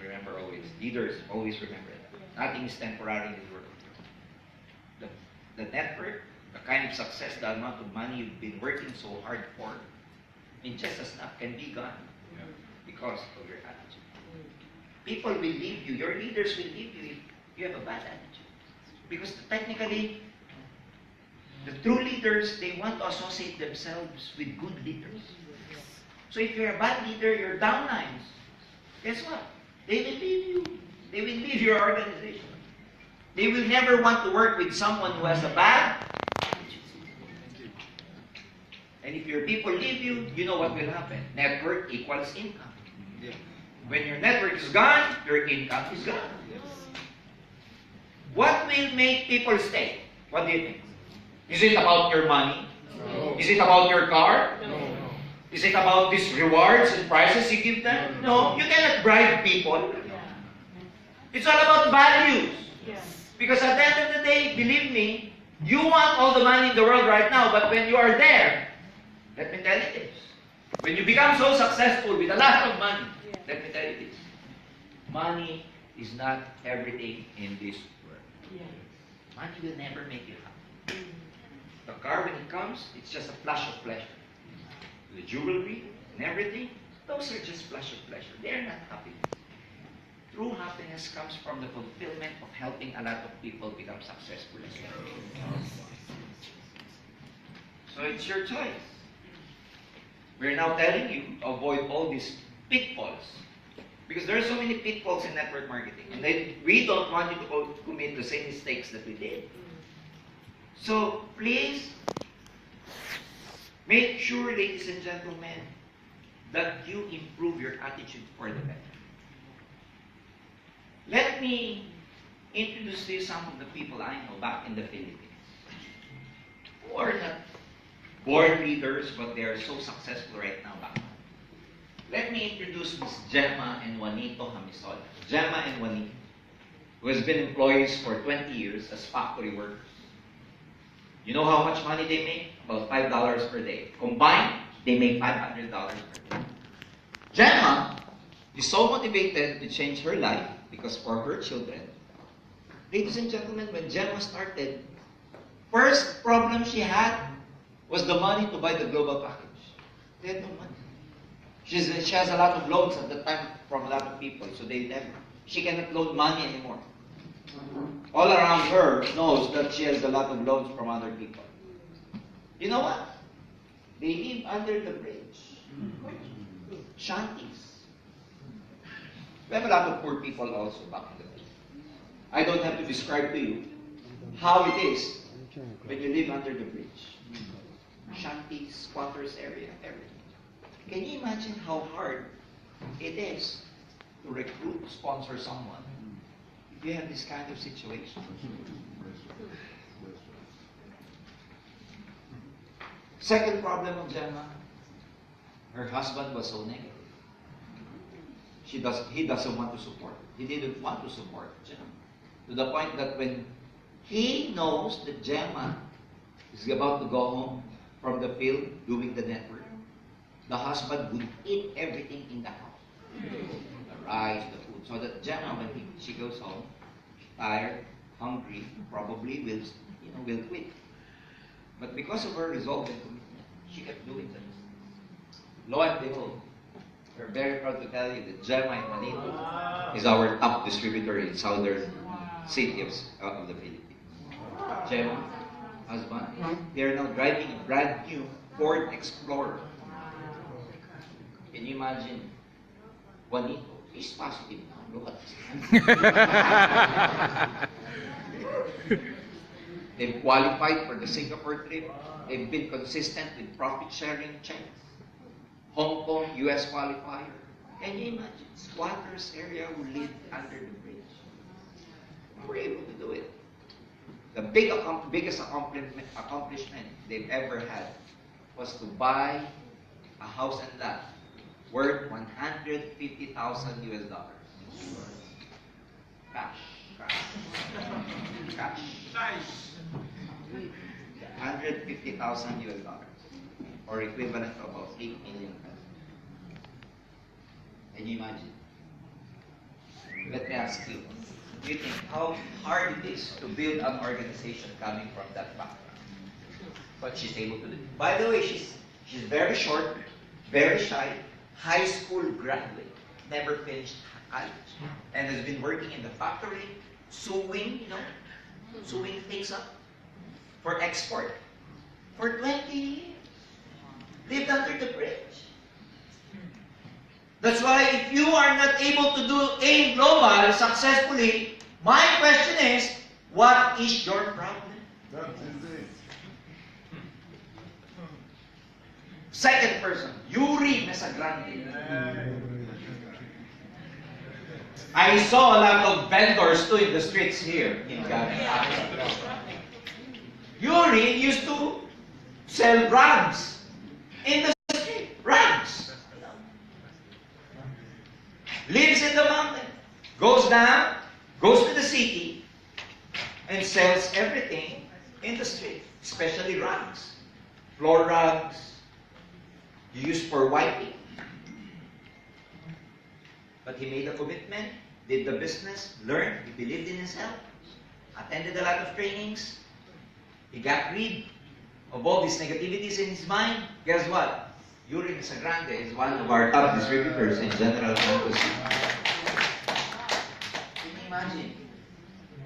A: Remember always, leaders always remember that. Nothing is temporary in this world. The network the kind of success, the amount of money you've been working so hard for, in just a snap can be gone because of your attitude. People will leave you. Your leaders will leave you if you have a bad attitude. Because technically, the true leaders, they want to associate themselves with good leaders. So if you're a bad leader, you're downlines. Guess what? They will leave you. They will leave your organization. They will never want to work with someone who has a bad attitude. And if your people leave you, you know what will happen. Network equals income. When your network is gone, your income is gone. What will make people stay? What do you think? Is it about your money?
C: No.
A: Is it about your car?
C: No.
A: Is it about these rewards and prizes you give them? No, you cannot bribe people. It's all about values. Because at the end of the day, believe me, you want all the money in the world right now, but when you are there, let me tell you this. When you become so successful with a lot of money, let me tell you this. Money is not everything in this world. Money will never make you happy. The car, when it comes, it's just a flash of pleasure. The jewelry and everything, those are just flash of pleasure. They're not happiness. True happiness comes from the fulfillment of helping a lot of people become successful as well. So it's your choice. We're now telling you to avoid all these pitfalls. Because there are so many pitfalls in network marketing. And we don't want you to commit the same mistakes that we did. So please, make sure, ladies and gentlemen, that you improve your attitude for the better. Let me introduce to you some of the people I know back in the Philippines who are not born leaders, but they are so successful right now back. Let me introduce Ms. Gemma and Juanito Jamisol. Gemma and Juanito, who has been employees for 20 years as factory workers. You know how much money they make? About $5 per day. Combined, they make $500 per day. Gemma is so motivated to change her life because for her children. Ladies and gentlemen, when Gemma started, first problem she had was the money to buy the global package. They had no money. She has a lot of loans at the time from a lot of people, so she cannot loan money anymore. All around her knows that she has a lot of loans from other people. You know what? They live under the bridge. Shanties. We have a lot of poor people also back in the bridge. I don't have to describe to you how it is when you live under the bridge. Shanties, squatters area, everything. Can you imagine how hard it is to recruit, sponsor someone if you have this kind of situation? Second problem of Gemma, her husband was so negative. He doesn't want to support. He didn't want to support Gemma. To the point that when he knows that Gemma is about to go home from the field doing the network, the husband would eat everything in the house. The rice, the food. So that Gemma, when she goes home, tired, hungry, probably will quit. But because of her resolve and commitment, she kept doing this. Lo and behold, we're very proud to tell you that Gemma and Juanito is our top distributor in southern city of the Philippines. Gemma, husband, they are now driving a brand new Ford Explorer. Can you imagine? Juanito, he's positive now. Look at this. They've qualified for the Singapore trip. They've been consistent with profit-sharing checks. Hong Kong, US qualifier. Can you imagine? Squatters area who lived under the bridge. We were able to do it. The biggest accomplishment they've ever had was to buy a house and lot worth $150,000 US. Cash.
C: Nice.
A: $150,000 US, or equivalent to about 8 million. Can you imagine? Let me ask you, do you think how hard it is to build an organization coming from that background? But she's able to do it.
D: By the way, she's very short, very shy, high school graduate, never finished college, and has been working in the factory, sewing, sewing things up for export for 20 years. Lived under the bridge. That's why if you are not able to do AIM Global successfully, my question is, what is your problem? Second person, Yuri Mesagrande. I saw a lot of vendors too in the streets here in Ghana. Yuri used to sell rugs in the street. Rugs. Lives in the mountain. Goes down, goes to the city, and sells everything in the street, especially rugs. Floor rugs, used for wiping. But he made a commitment, did the business, learned, he believed in himself, attended a lot of trainings. He got rid of all these negativities in his mind. Guess what? Yuri Mesagrande is one of our top distributors in General Campus. Can you imagine?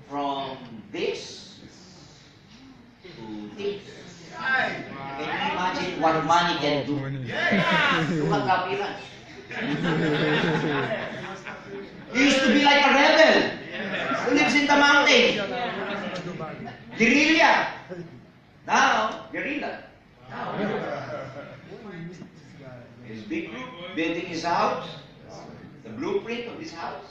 D: From this to this. Can you imagine what money can do? Look at Kapiran. He used to be like a rebel who lives in the mountain. Guerrilla. Now, guerrilla. Now, his big group building his house, the blueprint of his house,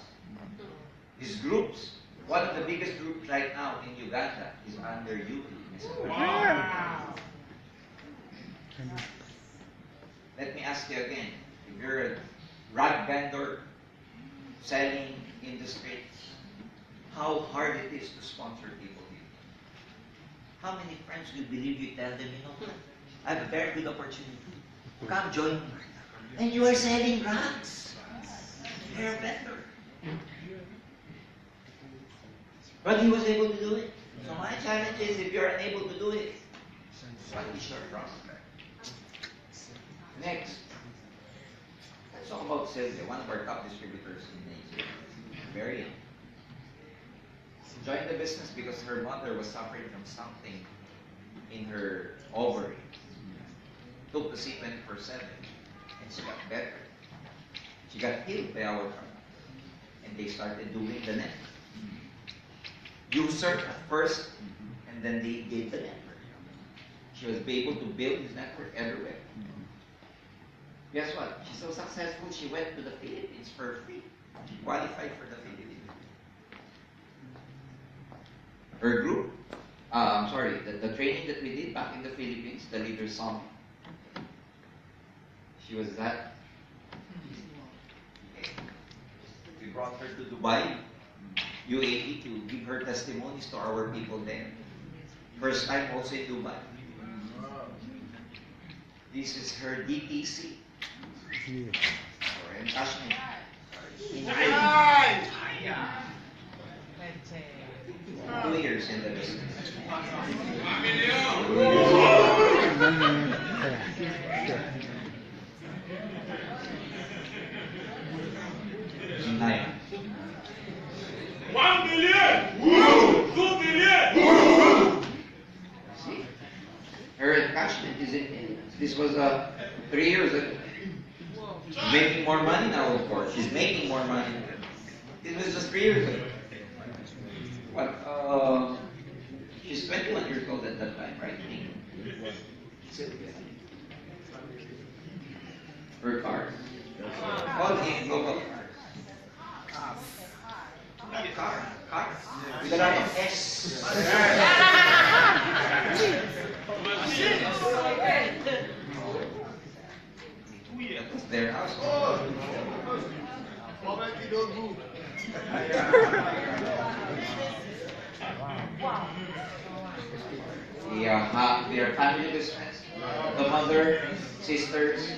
D: his groups. One of the biggest groups right now in Uganda is under Yuri. Wow. Let me ask you again. If you're a rug vendor selling in the streets, how hard it is to sponsor people here. How many friends will believe you tell them, I have a very good opportunity. Come join me. And you are selling rugs. You're a vendor. But he was able to do it. So my challenge is, if you're unable to do it, what is your problem? Next, let's talk about Sylvia, one of our top distributors in Nigeria. Very young. She joined the business because her mother was suffering from something in her ovary. Took the C 24/7, and she got better. She got healed by our company, and they started doing the network. User at first, and then they did the network. She was able to build this network everywhere. Guess what? She's so successful, she went to the Philippines for free. She qualified for the Philippines. Her group, the training that we did back in the Philippines, the leader saw me. She was that. We brought her to Dubai, UAE, to give her testimonies to our people there. First time also in Dubai. This is her DTC. And Kashmir. 2 years in the business. Nine.
C: 1 billion! 2 billion!
A: See? Her attachment is in. This was 3 years ago. She's making more money now, of course. She's making more money. This was just 3 years ago. What? She's 21 years old at that time, right? Sylvia. Her cars. All in global cars. Car. With a lot of S. That was their house. We are family business. The mother, sisters,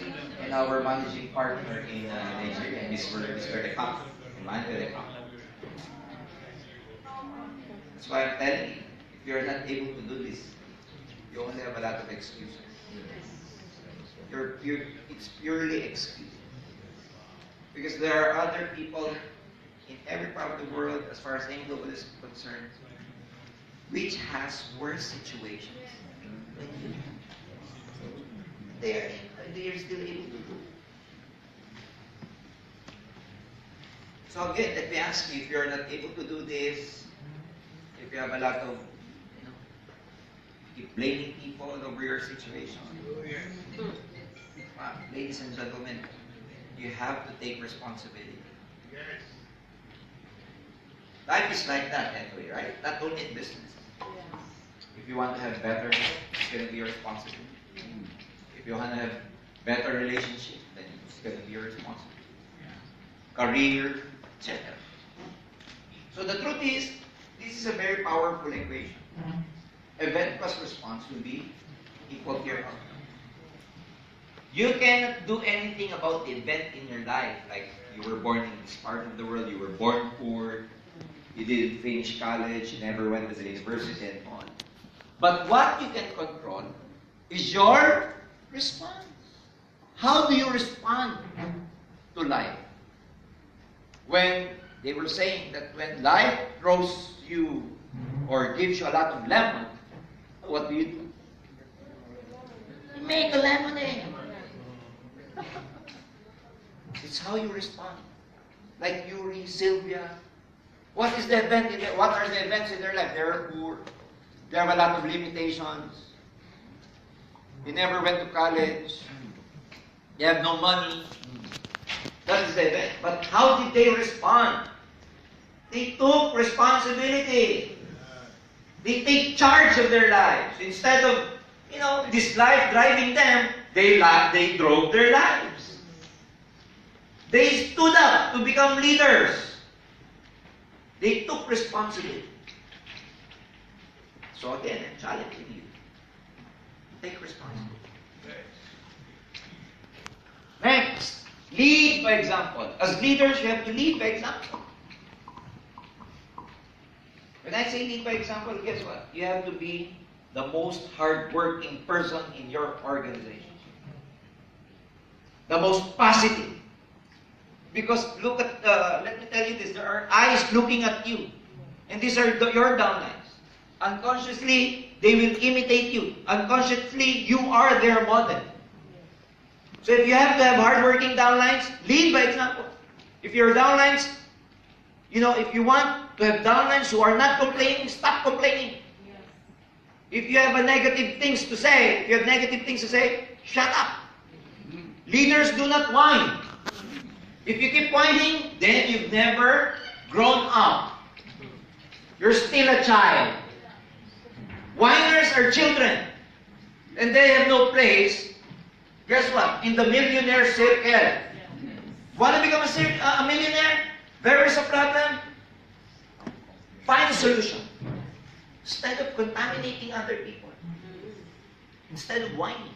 A: and our managing partner in Nigeria, Mr. Ekak, Emmanuel Ekak. That's why I'm telling you, if you're not able to do this,
D: you only have a lot of excuses. It's purely excuse. Because there are other people in every part of the world, as far as ANNIV is concerned, which has worse situations than you. They are still able to do. So again, let me ask you, if you're not able to do this, if you have a lot of, keep blaming people over your situation. Ladies and gentlemen, you have to take responsibility.
C: Yes.
D: Life is like that anyway, right? Not only in business. If you want to have better health, it's going to be your responsibility. If you want to have better relationship, then it's going to be your responsibility. Career, etc. So the truth is, this is a very powerful equation. Event plus response will be equal to your outcome. You cannot do anything about the event in your life, like you were born in this part of the world, you were born poor, you didn't finish college, you never went to the university and on. But what you can control is your response. How do you respond to life? When they were saying that when life throws you or gives you a lot of lemon, what do? You make a lemonade. It's how you respond. Like Yuri, Sylvia. What is the event in what are the events in their life? They're poor. They have a lot of limitations. They never went to college. They have no money. That is the event. But how did they respond? They took responsibility. They take charge of their lives. Instead of, this life driving them, they drove their lives. They stood up to become leaders. They took responsibility. So again, I'm challenging you. Take responsibility. Next, lead by example. As leaders, you have to lead by example. When I say lead by example, guess what? You have to be the most hardworking person in your organization. The most positive. Because look at, let me tell you this, there are eyes looking at you. And these are your downlines. Unconsciously, they will imitate you. Unconsciously, you are their model. So if you have to have hardworking downlines, lead by example. If your downlines, if you want to have downlines who are not complaining, stop complaining. If you have negative things to say, shut up. Leaders do not whine. If you keep whining, then you've never grown up. You're still a child. Whiners are children. And they have no place. Guess what? In the millionaire circle. Want to become a millionaire? There is a problem. Find a solution. Instead of contaminating other people. Instead of whining.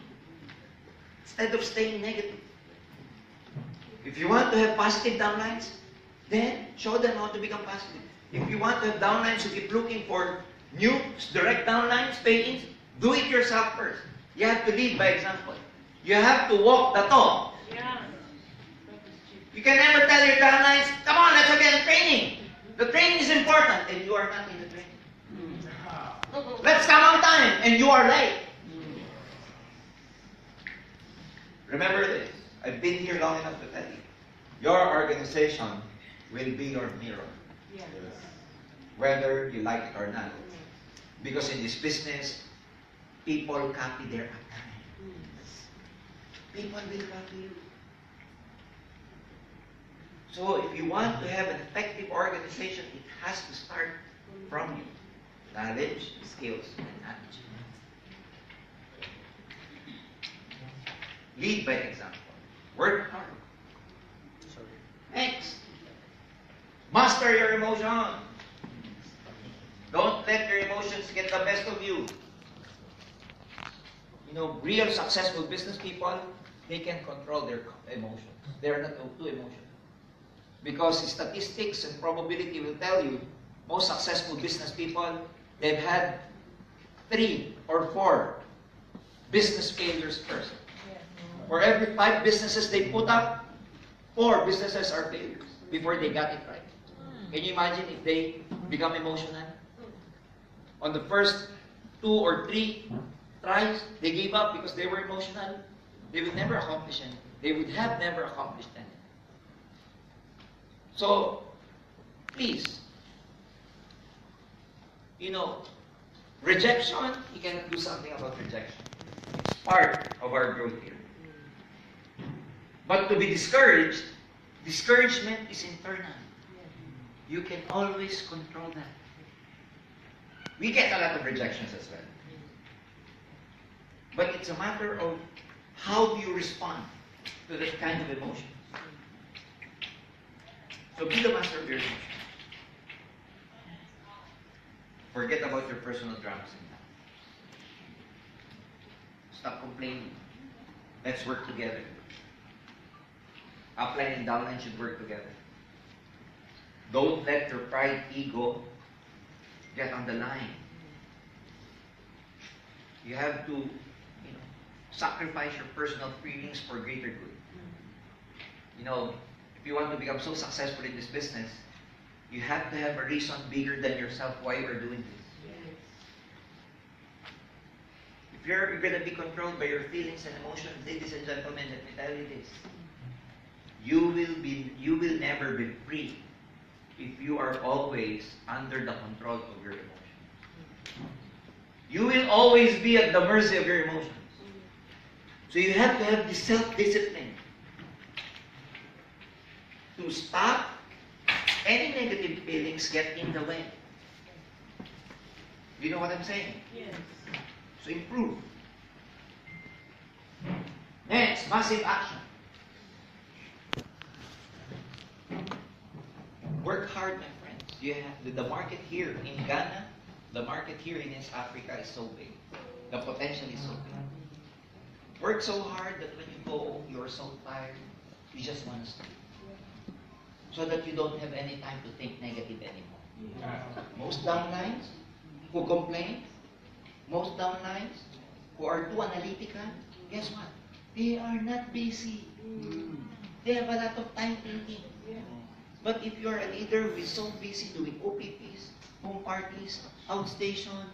D: Instead of staying negative. If you want to have positive downlines, then show them how to become positive. If you want to have downlines who keep looking for new direct downlines, pay-ins, do it yourself first. You have to lead by example. You have to walk the talk. You can never tell your downlines, come on, let's get training. The training is important, and you are not in the training. Let's come on time, and you are late. Remember this. I've been here long enough to tell you. Your organization will be your mirror.
B: Yes.
D: Whether you like it or not. Because in this business, people copy their upline. People will copy you. So if you want to have an effective organization, it has to start from you. Knowledge, skills, and attitude. Lead by example. Work hard. Next. Master your emotion. Don't let your emotions get the best of you. Real successful business people, they can control their emotions. They are not too emotional. Because statistics and probability will tell you, most successful business people, they've had 3 or 4
E: business failures first. For every 5 businesses they put up, 4 businesses are failures before they got it right. Can you imagine if they become emotional? On the first 2 or 3 tries, they gave up because they were emotional. They would never accomplish anything. They would have never accomplished anything. So, please, rejection, you cannot do something about rejection. It's part of our growth here. But to be discouraged, discouragement is internal. You can always control that. We get a lot of rejections as well. But it's a matter of how do you respond to that kind of emotion. So be the master of your emotions. Forget about your personal dramas in life. Stop complaining. Let's work together. Upline and downline should work together. Don't let your pride, ego get on the line. You have to, sacrifice your personal feelings for greater good. If you want to become so successful in this business, you have to have a reason bigger than yourself why you are doing this. If you're going to be controlled by your feelings and emotions, ladies and gentlemen, let me tell you this. You will never be free if you are always under the control of your emotions. You will always be at the mercy of your emotions. So you have to have this self-discipline to stop any negative feelings get in the way. You know what I'm saying?
B: Yes.
E: So improve. Next, massive action. Work hard, my friends. You have the market here in Ghana, the market here in East Africa is so big. The potential is so big. Work so hard that when you go home, you're so tired, you just want to sleep. So that you don't have any time to think negative anymore. Most downlines who complain, most downlines who are too analytical, guess what? They are not busy. They have a lot of time thinking. But if you're a leader who is so busy doing OPPs, home parties, outstation,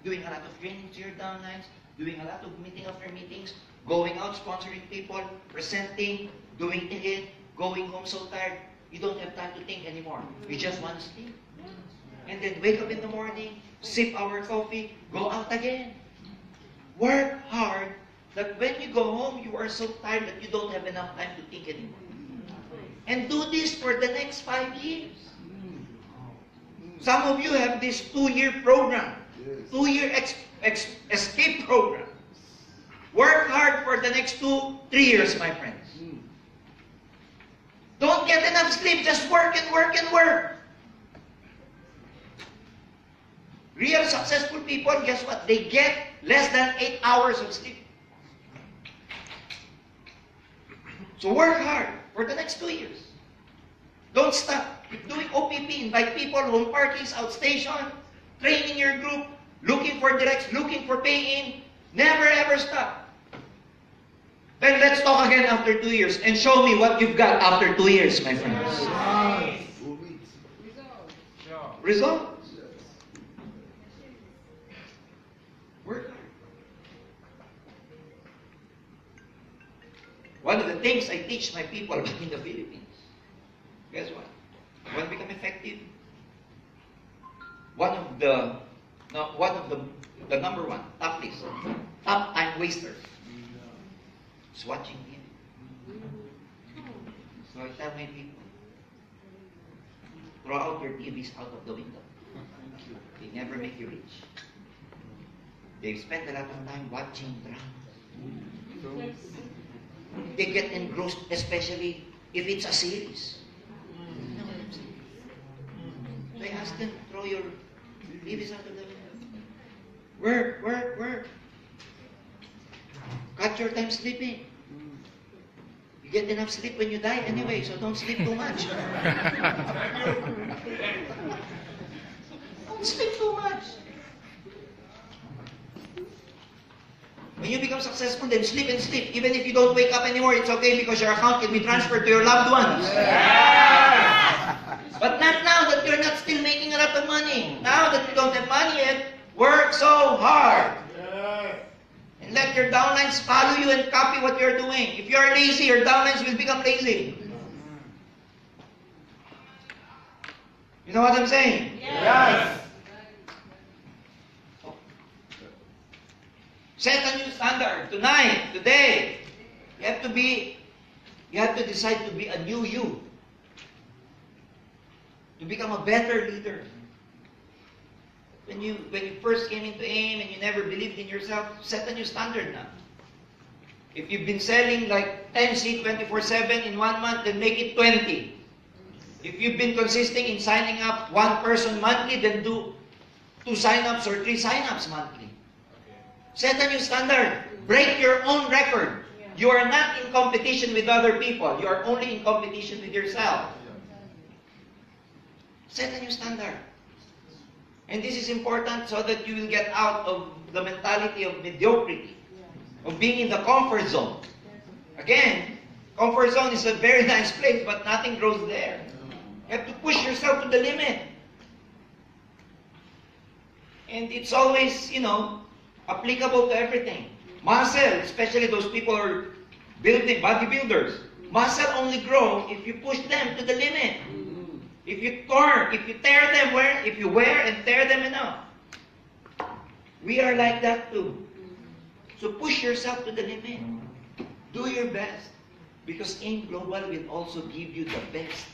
E: doing a lot of training to your downlines, doing a lot of meeting after meetings, going out, sponsoring people, presenting, doing it, going home so tired, you don't have time to think anymore. You just want to sleep. And then wake up in the morning, sip our coffee, go out again. Work hard that when you go home, you are so tired that you don't have enough time to think anymore. And do this for the next 5 years. Some of you have this 2-year program, 2-year escape program. Work hard for the next 2-3 years, my friends. Don't get enough sleep, just work and work and work. Real successful people, guess what? They get less than 8 hours of sleep. So work hard for the next 2 years. Don't stop. Keep doing OPP, invite people, home parties, outstation, training your group, looking for directs, looking for pay-in. Never ever stop. Then let's talk again after 2 years and show me what you've got after 2 years, my friends. Results. Work hard. One of the things I teach my people back in the Philippines, guess what? You want to become effective? One of the number one, top list, top time waster is watching him. So I tell my people, throw out your TVs out of the window. They never make you rich. They spend a lot of time watching drama. They get engrossed, especially if it's a series. You know what I'm saying? So I ask them, throw your TVs out of the window. Work, work, work. Cut your time sleeping. You get enough sleep when you die anyway, so don't sleep too much. Don't sleep too much. When you become successful, then sleep and sleep. Even if you don't wake up anymore, it's okay because your account can be transferred to your loved ones. But not now that you're not still making a lot of money. Now that you don't have money yet, work so hard. And let your downlines follow you and copy what you're doing. If you're lazy, your downlines will become lazy. You know what I'm saying?
C: Yes.
E: Set a new standard tonight, today. You have to decide to be a new you. To become a better leader. When you first came into AIM and you never believed in yourself, set a new standard now. If you've been selling like 10 seats 24/7 in 1 month, then make it 20. If you've been consisting in signing up one person monthly, then do 2 sign-ups or 3 sign-ups monthly. Set a new standard. Break your own record. You are not in competition with other people. You are only in competition with yourself. Set a new standard. And this is important so that you will get out of the mentality of mediocrity, of being in the comfort zone. Again, comfort zone is a very nice place, but nothing grows there. You have to push yourself to the limit. And it's always, applicable to everything. Muscle, especially those people who are building, bodybuilders. Muscle only grow if you push them to the limit. If you tear them, if you wear and tear them enough. We are like that too. So push yourself to the limit. Do your best. Because AIM Global will also give you the best.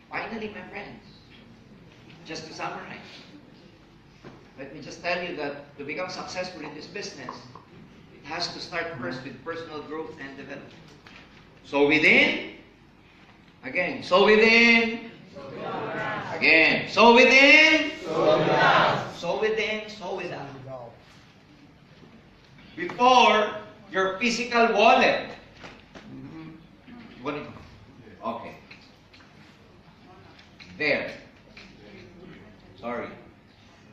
E: Finally, my friends, just to summarize, let me just tell you that to become successful in this business, it has to start first with personal growth and development. So within, again, so within, again, so within, so within, so without. Before your physical wallet. Okay. There. Sorry.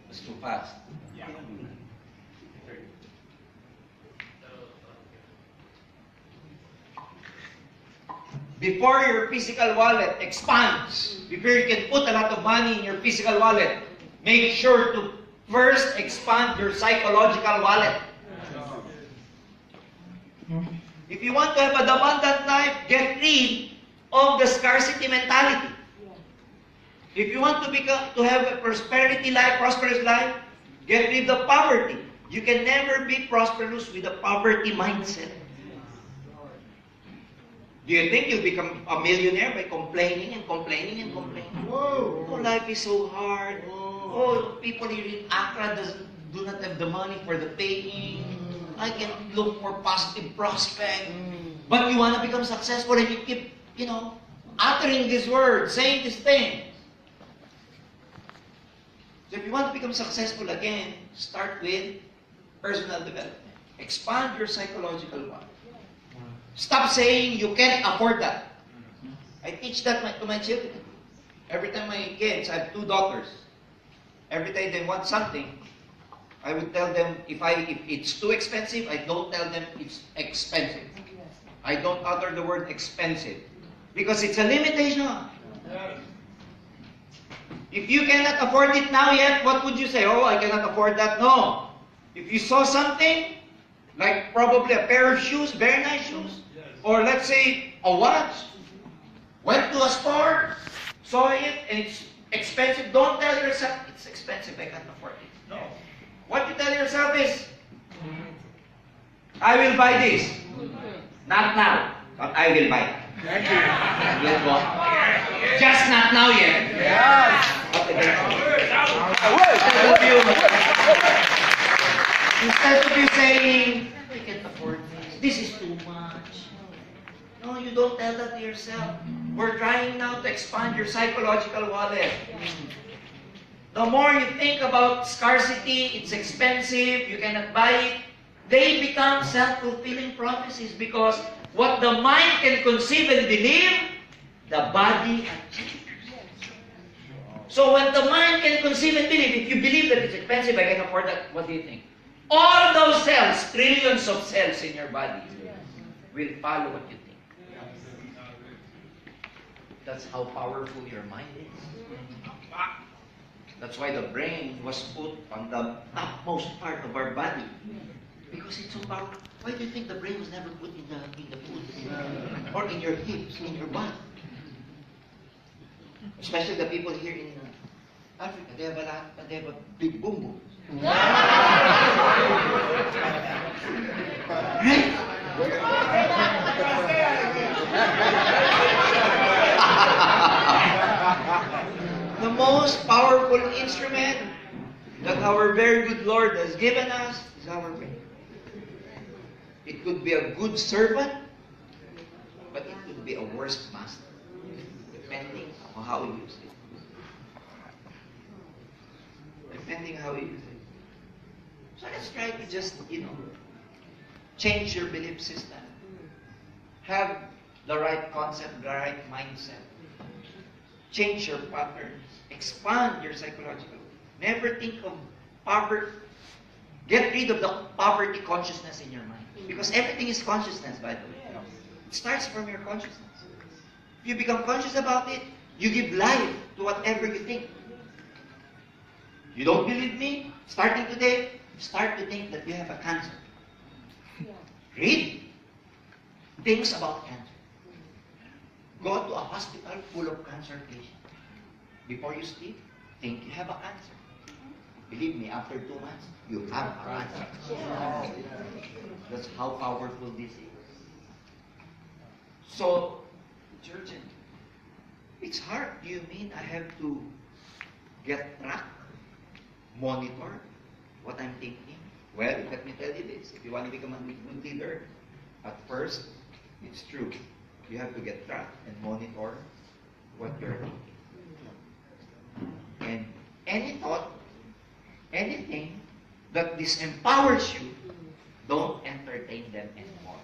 E: It's too fast. Before your physical wallet expands, before you can put a lot of money in your physical wallet, make sure to first expand your psychological wallet. If you want to have an abundant life, get rid of the scarcity mentality. If you want to have a prosperous life, get rid of poverty. You can never be prosperous with a poverty mindset. Do you think you'll become a millionaire by complaining and complaining and complaining? Oh, life is so hard. Oh, people here in Accra do not have the money for the paying. I can look for positive prospect. But you want to become successful and you keep, uttering these words, saying these things. So if you want to become successful again, start with personal development. Expand your psychological one. Stop saying you can't afford that. I teach that to my children. Every time my kids, I have 2 daughters. Every time they want something, I would tell them, if it's too expensive, I don't tell them it's expensive. I don't utter the word expensive. Because it's a limitation. If you cannot afford it now yet, what would you say? Oh, I cannot afford that. No. If you saw something, like probably a pair of shoes, very nice shoes, or let's say a watch, went to a store, saw it, and it's expensive, don't tell yourself, it's expensive, I can't afford it. No. What you tell yourself is, I will buy this. Not now, but I will buy it. Just not now yet. Instead of you saying, I can't afford this is too much. No, you don't tell that to yourself. We're trying now to expand your psychological wallet. The more you think about scarcity, it's expensive, you cannot buy it, they become self-fulfilling prophecies because what the mind can conceive and believe, the body achieves. So when the mind can conceive and believe, if you believe that it's expensive, I can afford that, what do you think? All those cells, trillions of cells in your body, will follow what you think. That's how powerful your mind is. That's why the brain was put on the topmost part of our body. Because it's so powerful. Why do you think the brain was never put in the foot? Or in your hips, in your butt? Especially the people here in Africa, they have a big boom boom. Right? The most powerful instrument that our very good Lord has given us is our brain. It could be a good servant, but it could be a worse master, depending on how we use it. Depending how we use it. So let's try to just, change your belief system. Have the right concept, the right mindset. Change your patterns. Expand your psychological. Never think of poverty. Get rid of the poverty consciousness in your mind. Because everything is consciousness, by the way. It starts from your consciousness. If you become conscious about it, you give life to whatever you think. You don't believe me? Starting today, start to think that you have a cancer. Read things about cancer. Go to a hospital full of cancer patients. Before you sleep, think you have a cancer. Believe me, after 2 months, you have a cancer. That's how powerful this is. So, Jurgen, it's hard. Do you mean I have to get track, monitor what I'm thinking? Well, let me tell you this. If you want to become a good leader, at first, it's true. You have to get track and monitor what you're thinking. And any thought, anything that disempowers you, don't entertain them anymore.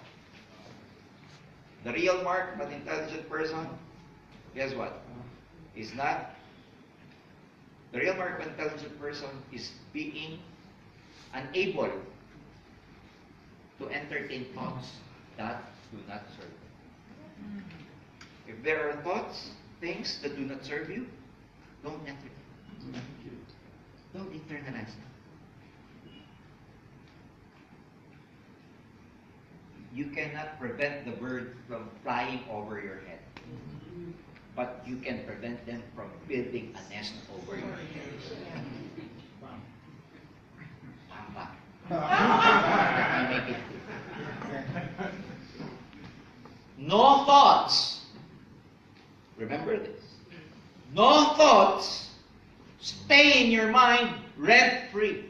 E: The real mark of an intelligent person, guess what? Is not. The real mark of an intelligent person is being unable to entertain thoughts that do not serve you. If there are thoughts, things that do not serve you, don't entertain. Don't internalize them. You cannot prevent the bird from flying over your head. But you can prevent them from building a nest over your head. I make it clear. No thoughts. Remember this. No thoughts stay in your mind rent-free.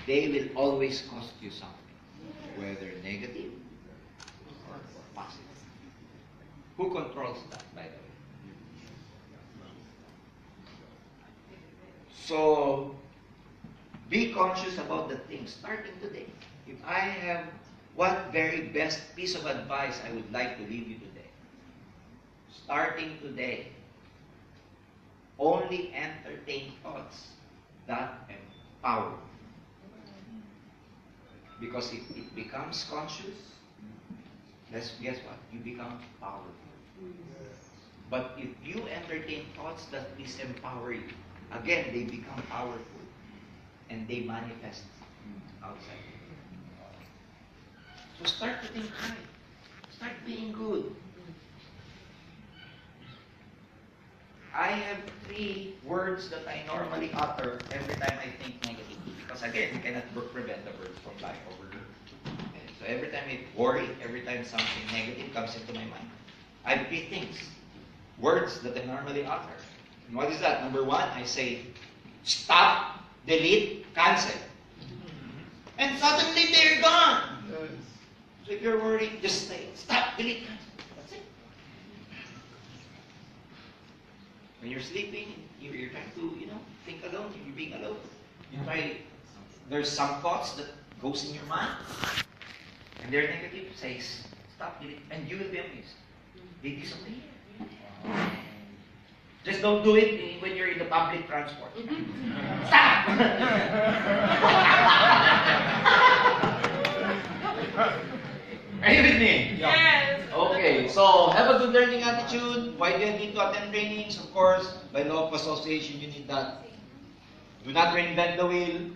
E: They will always cost you something, whether negative or positive. Who controls that, by the way? So, be conscious about the things starting today. If I have one very best piece of advice I would like to leave you today. Starting today, only entertain thoughts that empower you. Because if it becomes conscious, guess what? You become powerful. But if you entertain thoughts that disempower you, again, they become powerful and they manifest outside. So start to think right. Start being good. I have 3 words that I normally utter every time I think negatively. Because again, you cannot prevent the birds from flying over you. Okay? So every time I worry, every time something negative comes into my mind, I have 3 things. Words that I normally utter. And what is that? Number 1, I say, stop, delete, cancel. And suddenly they're gone. So if you're worried, just say, stop, delete, cancel. That's it. When you're sleeping, you're trying to, think alone, you're being alone. You try, there's some thoughts that goes in your mind, and they're negative, say, stop, delete, and you will be amazed. They disappear. Just don't do it when you're in the public transport. Stop! Are you with me?
B: Yes.
E: Okay, so have a good learning attitude. Why do you need to attend trainings? Of course, by law of association, you need that. Do not reinvent the wheel.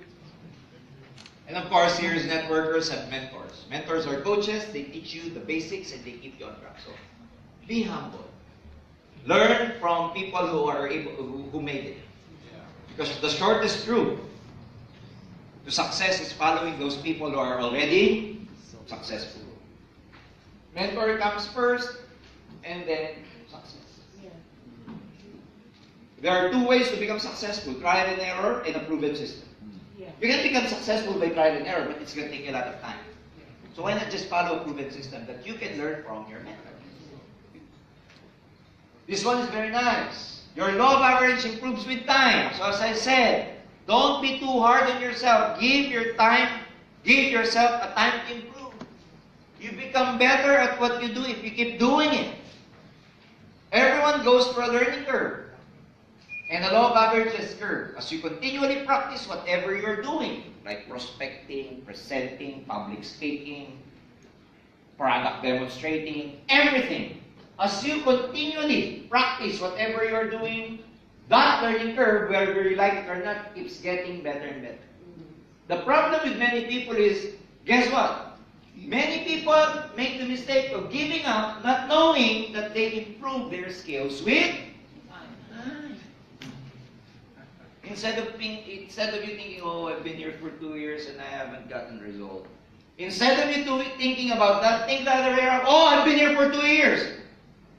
E: And of course, here is networkers and mentors. Mentors are coaches. They teach you the basics and they keep you on track. So, be humble. Learn from people who are who made it. Because the shortest route to success is following those people who are already successful. Mentor comes first, and then success. There are two ways to become successful: trial and error, and a proven system. You can become successful by trial and error, but it's going to take a lot of time. So why not just follow a proven system that you can learn from your mentor? This one is very nice. Your law of average improves with time. So as I said, don't be too hard on yourself. Give yourself a time to improve. You become better at what you do if you keep doing it. Everyone goes through a learning curve. And the law of averages curve. As you continually practice whatever you're doing, like prospecting, presenting, public speaking, product demonstrating, everything. As you continually practice whatever you're doing, that learning curve, whether you like it or not, keeps getting better and better. The problem with many people is, guess what? Many people make the mistake of giving up, not knowing that they improve their skills with time. Instead of you thinking, oh, I've been here for 2 years and I haven't gotten result. Instead of you thinking about that, think the other way around. Oh, I've been here for 2 years.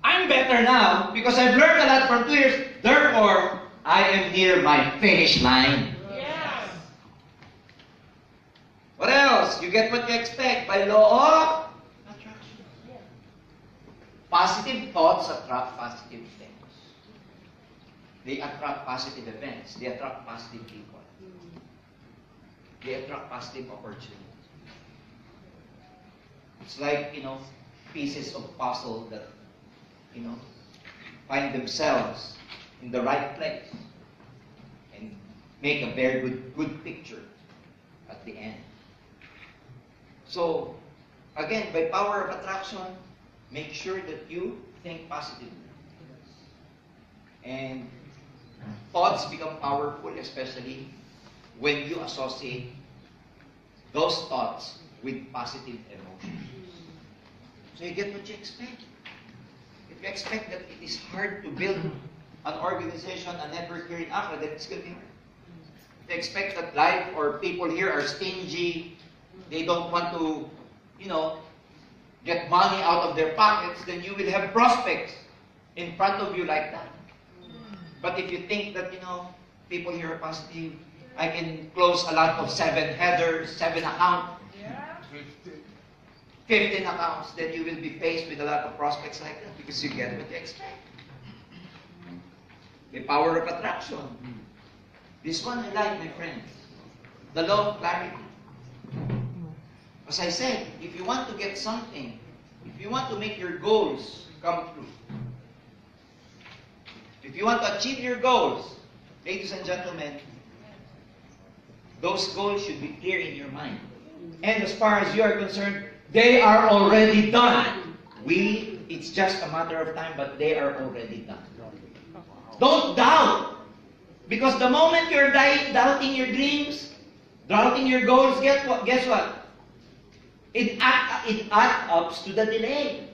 E: I'm better now because I've learned a lot for 2 years. Therefore, I am near my finish line.
B: Yes.
E: What else? You get what you expect by law of attraction. Positive thoughts attract positive things. They attract positive events. They attract positive people. They attract positive opportunities. It's like, pieces of puzzle that, find themselves in the right place and make a very good picture at the end. So, again, by power of attraction, make sure that you think positively. And thoughts become powerful, especially when you associate those thoughts with positive emotions. So you get what you expect. If you expect that it is hard to build an organization, a network here in Accra, then it's going to be hard. If you expect that life or people here are stingy, they don't want to, get money out of their pockets, then you will have prospects in front of you like that. But if you think that, people here are positive, I can close a lot of 7 headers, 7 accounts, 15 accounts, then you will be faced with a lot of prospects like that because you get what you expect. The power of attraction. This one I like, my friends. The law of clarity. As I said, if you want to get something, if you want to make your goals come true, if you want to achieve your goals, ladies and gentlemen, those goals should be clear in your mind. And as far as you are concerned, they are already done. It's just a matter of time, but they are already done. Don't doubt. Because the moment you're doubting your dreams, doubting your goals, guess what? It adds up to the delay.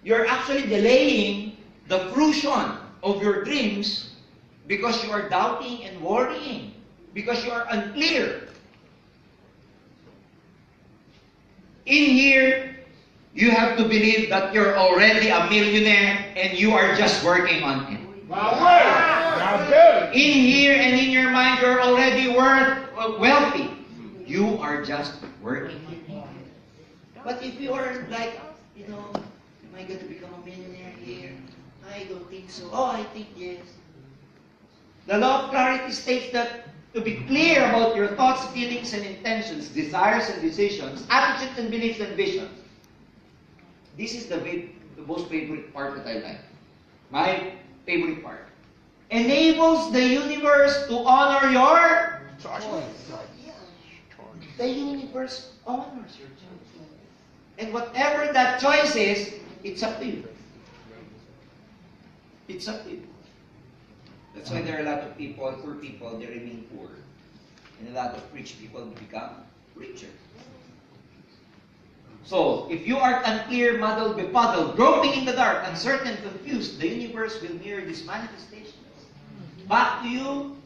E: You're actually delaying the fruition of your dreams because you are doubting and worrying, because you are unclear. In here, you have to believe that you're already a millionaire and you are just working on it. In here and in your mind, you're already wealthy. You are just working on it. But if you are like, am I going to become a millionaire here? I don't think so. Oh, I think yes. The law of clarity states that to be clear about your thoughts, feelings, and intentions, desires and decisions, attitudes and beliefs and visions. This is the most favorite part that I like. favorite part. Enables the universe to honor your choice. The universe honors your choice. And whatever that choice is, it's up to you. It's up to you. That's why there are a lot of people, poor people, they remain poor. And a lot of rich people become richer. So, if you are unclear, muddled, befuddled, groping in the dark, uncertain, confused, the universe will mirror these manifestations. Back to you,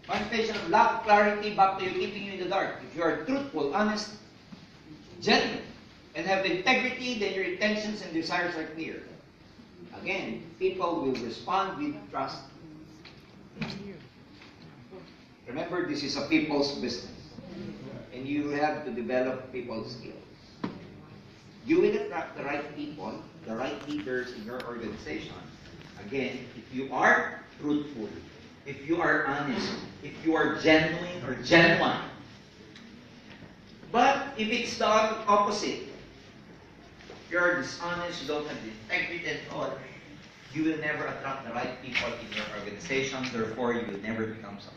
E: manifestation of lack of clarity, back to you, keeping you in the dark. If you are truthful, honest, genuine, and have integrity, then your intentions and desires are clear. Again, people will respond with trust. Remember, this is a people's business. And you have to develop people's skills. You will attract the right people, the right leaders in your organization. Again, if you are truthful, if you are honest, if you are genuine or genuine. But if it's the opposite, if you are dishonest, you don't have the integrity at all, you will never attract the right people in your organization, therefore you will never become successful.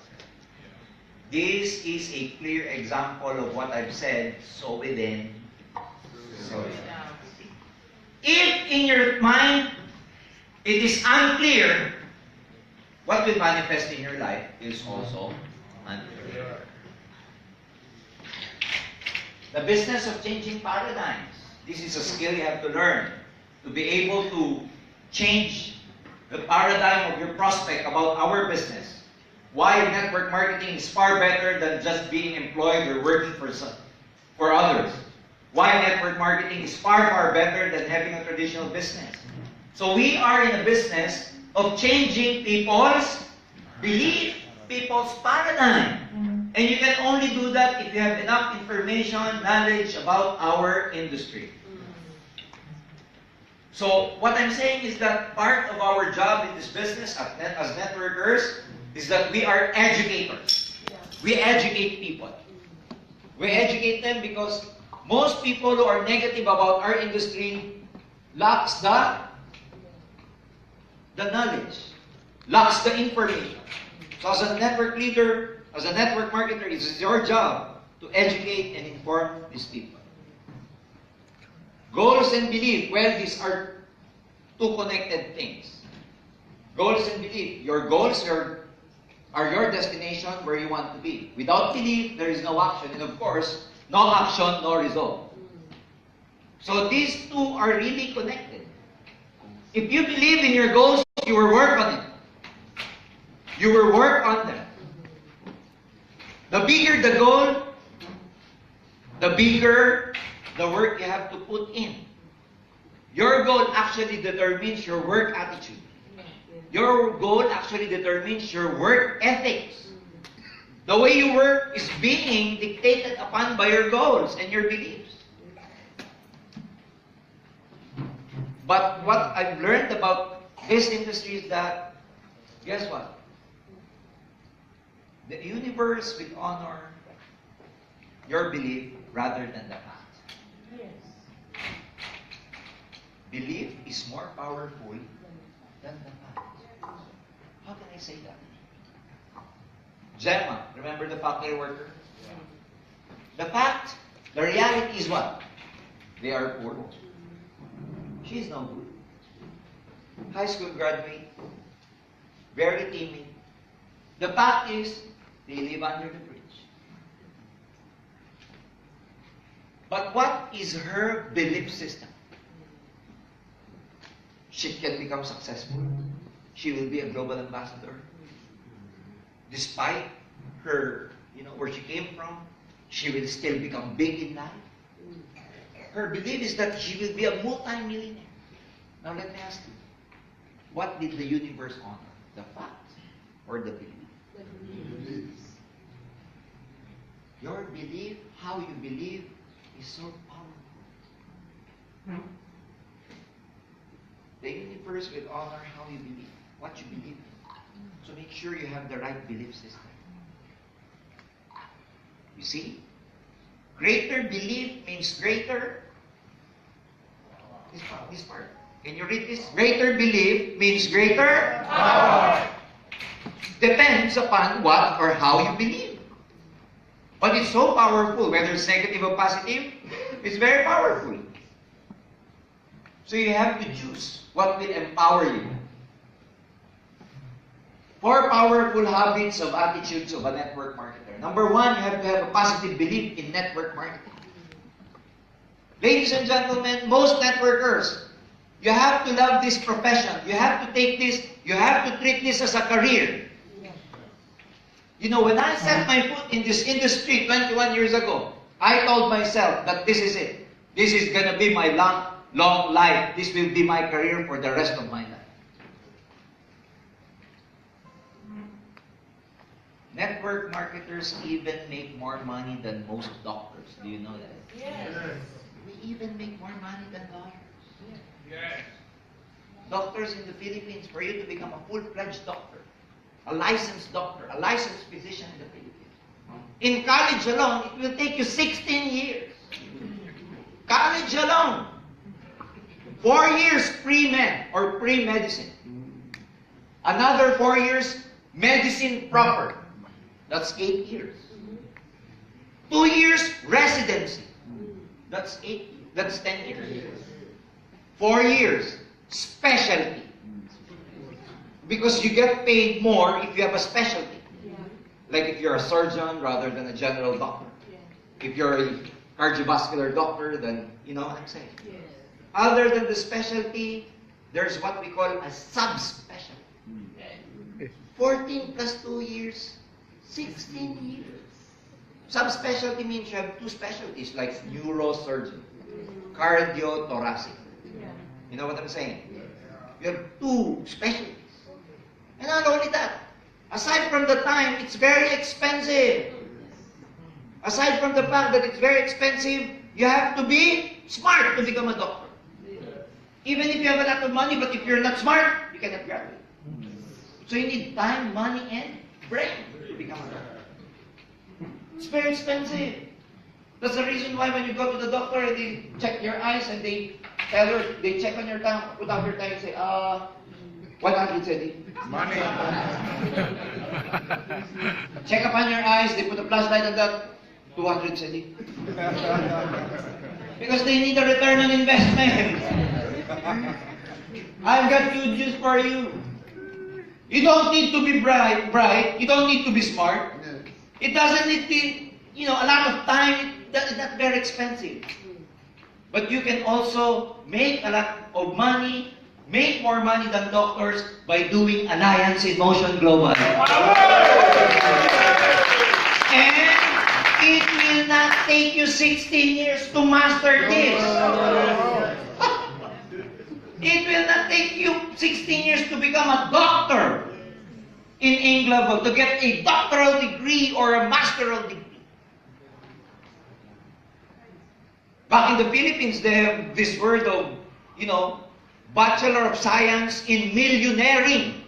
E: This is a clear example of what I've said, so within, so within. If in your mind it is unclear, what will manifest in your life is also unclear. The business of changing paradigms. This is a skill you have to learn to be able to change the paradigm of your prospect about our business. Why network marketing is far better than just being employed or working for others. Why network marketing is far, far better than having a traditional business. So we are in a business of changing people's belief, people's paradigm. And you can only do that if you have enough information, knowledge about our industry. So what I'm saying is that part of our job in this business as networkers is that we are educators. We educate people. We educate them because most people who are negative about our industry lacks the knowledge, lacks the information. So as a network leader, as a network marketer, it is your job to educate and inform these people. Goals and belief, well, these are two connected things. Goals and belief. Your goals are your destination where you want to be. Without belief, there is no action. And of course, no action, no result. So these two are really connected. If you believe in your goals, you will work on it. You will work on them. The bigger the goal, the bigger the work you have to put in. Your goal actually determines your work attitude. Your goal actually determines your work ethics. The way you work is being dictated upon by your goals and your beliefs. But what I've learned about this industry is that, guess what? The universe will honor your belief rather than the fact. Belief is more powerful than the fact. How can I say that? Gemma, remember the factory worker? The fact, the reality is what? They are poor. She's no good. High school graduate, very timid. The fact is, they live under the bridge. But what is her belief system? She can become successful. She will be a global ambassador. Despite her, where she came from, she will still become big in life. Her belief is that she will be a multi-millionaire. Now let me ask you, what did the universe honor? The fact or the belief? The belief. Your belief, how you believe, is so powerful. The universe will honor how you believe, what you believe. So make sure you have the right belief system. You see? Greater belief means greater. This part. Can you read this? Greater belief means greater power. Depends upon what or how you believe. But it's so powerful, whether it's negative or positive, it's very powerful. So you have to choose what will empower you. 4 powerful habits of attitudes of a network marketer. Number 1, you have to have a positive belief in network marketing. Ladies and gentlemen, most networkers, you have to love this profession. You have to take this, you have to treat this as a career. You know, when I set my foot in this industry 21 years ago, I told myself that this is it. This is going to be my long life. This will be my career for the rest of my life. Network marketers even make more money than most doctors. Do you know that?
B: Yes.
E: We even make more money than doctors.
C: Yes.
E: Doctors in the Philippines, for you to become a full-fledged doctor, a licensed doctor, a licensed physician in the Philippines, in college alone, it will take you 16 years. College alone. 4 years pre-med or pre-medicine. Another 4 years medicine proper. That's 8 years. 2 years residency. That's 10 years. 4 years specialty. Because you get paid more if you have a specialty. Like if you're a surgeon rather than a general doctor. If you're a cardiovascular doctor, then you know what I'm saying. Other than the specialty, there's what we call a subspecialty. 14 plus 2 years, 16 years. Subspecialty means you have 2 specialties like neurosurgeon, cardiothoracic. You know what I'm saying? You have 2 specialties. And not only that, aside from the time, it's very expensive. Aside from the fact that it's very expensive, you have to be smart to become a doctor. Even if you have a lot of money, but if you're not smart, you cannot graduate. So you need time, money, and brain to become a doctor. It's very expensive. That's the reason why when you go to the doctor and they check your eyes and they tell her, they check on your tongue, put out your tongue and say, 100 cedi.
C: Money.
E: Check upon your eyes, they put a flashlight on that, 200 cedi. Because they need a return on investment. I've got good news for you. You don't need to be bright. You don't need to be smart. It doesn't need to, a lot of time. It's not very expensive. But you can also make a lot of money, make more money than doctors by doing Alliance in Motion Global. And it will not take you 16 years to master this. It will not take you 16 years to become a doctor in England, to get a doctoral degree or a masteral degree. Back in the Philippines, they have this word of, Bachelor of Science in Millionairing.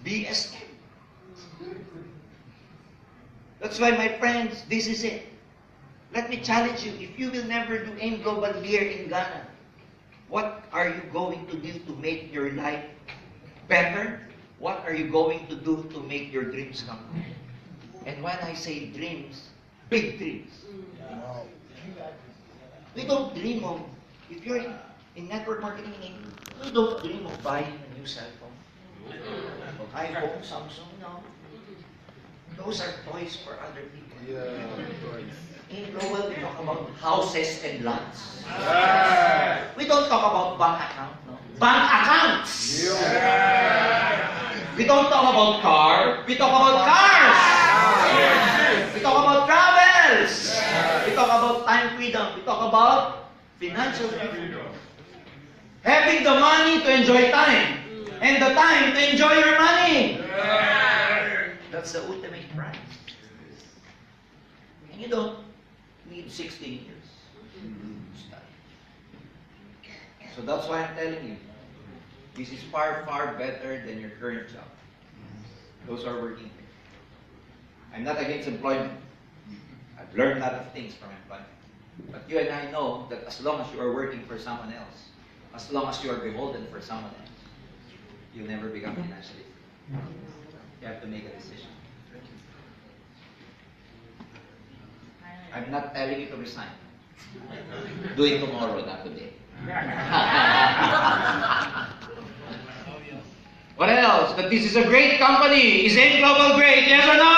E: BSM. That's why, my friends, this is it. Let me challenge you. If you will never do AIM Global here in Ghana, what are you going to do to make your life better? What are you going to do to make your dreams come true? And when I say dreams, big dreams. We don't dream of, if you're in network marketing, we don't dream of buying a new cell phone. iPhone, Samsung, no. Those are toys for other people. In global, we talk about houses and lots. We don't talk about bank account, no. Bank accounts! We don't talk about car, we talk about cars! We talk about travels! We talk about time freedom, we talk about financial freedom. Having the money to enjoy time, and the time to enjoy your money. That's the ultimate prize. And you don't need 16 years to study. So that's why I'm telling you, this is far, far better than your current job. Those are working here. I'm not against employment. I've learned a lot of things from employment. But you and I know that as long as you are working for someone else, as long as you are beholden for someone else, you'll never become financially free. You have to make a decision. I'm not telling you to resign. Do it tomorrow, not today. What else? That this is a great company. Is ANNIV Global great? Yes or no?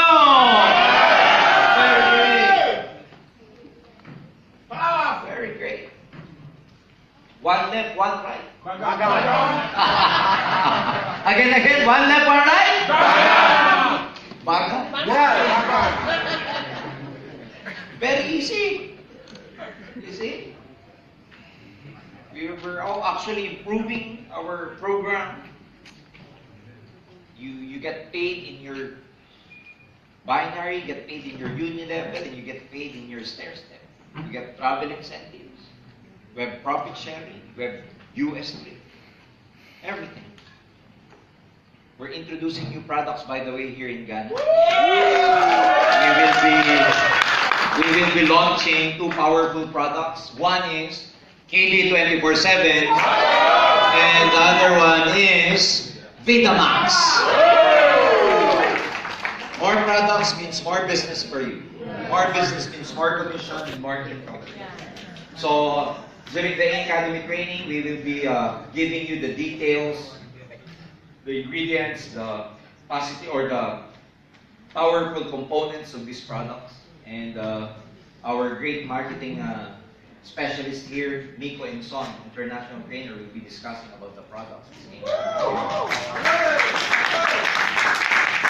E: Very great. Ah, very great. One left, one right. Again, one left, one right? Baga? Very easy. You see? We're all actually improving our program. You get paid in your binary, you get paid in your union level, and you get paid in your stair step. You get travel incentives. We have profit sharing. We have US trip. Everything. We're introducing new products, by the way, here in Ghana. We will be launching two powerful products. One is KD 24/7, and the other one is Vitamax. More products means more business for you. More business means more commission and more income. So during the academy training, we will be giving you the details, the ingredients, the capacity or the powerful components of these products, and our great marketing specialist here, Miko and Son, international trainer, will be discussing about the products.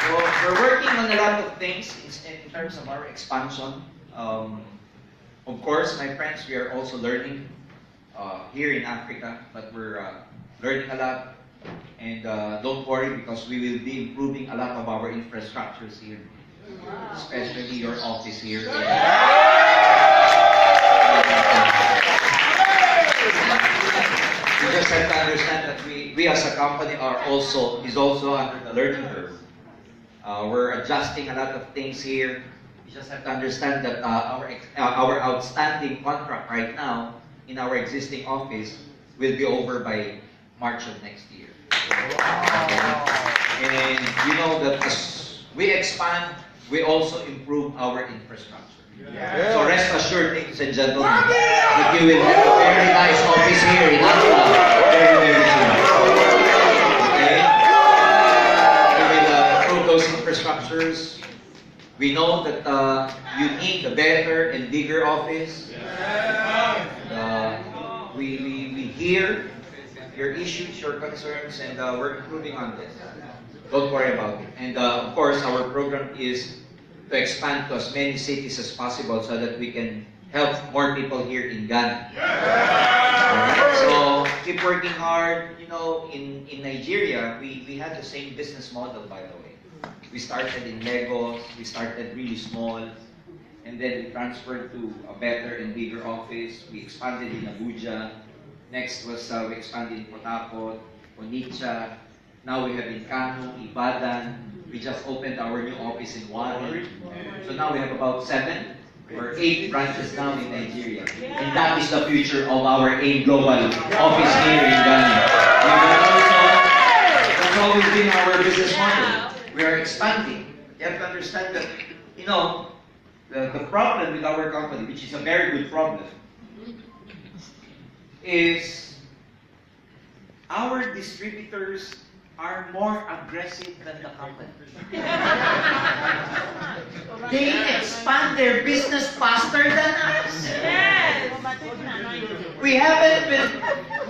E: So we're working on a lot of things in terms of our expansion. Of course, my friends, we are also learning here in Africa, but we're learning a lot. And don't worry, because we will be improving a lot of our infrastructures here, especially your office here. You just have to understand that we as a company is also under the learning curve. We're adjusting a lot of things here. You just have to understand that our outstanding contract right now in our existing office will be over by March of next year. And you know that as we expand, we also improve our infrastructure. So rest assured, ladies and gentlemen, that you will have a very nice office here in Accra very, very soon. Okay? We will improve those infrastructures. We know that you need a better and bigger office. We hear your issues, your concerns, and we're improving on this. Don't worry about it. And of course, our program is to expand to as many cities as possible so that we can help more people here in Ghana. Alright? So keep working hard. You know, in Nigeria, we had the same business model, by the way. We started in Lagos, we started really small, and then we transferred to a better and bigger office. We expanded in Abuja. Next was we expanded in Port Harcourt, Onitsha. Now we have in Kano, Ibadan. We just opened our new office in Wari. So now we have about 7 or 8 branches now in Nigeria. And that is the future of our ANNIV Global office here in Ghana. That's always been our business model. We are expanding. You have to understand that, you know, the problem with our company, which is a very good problem, is our distributors are more aggressive than the company. They expand their business faster than us.
B: Yes.
E: We haven't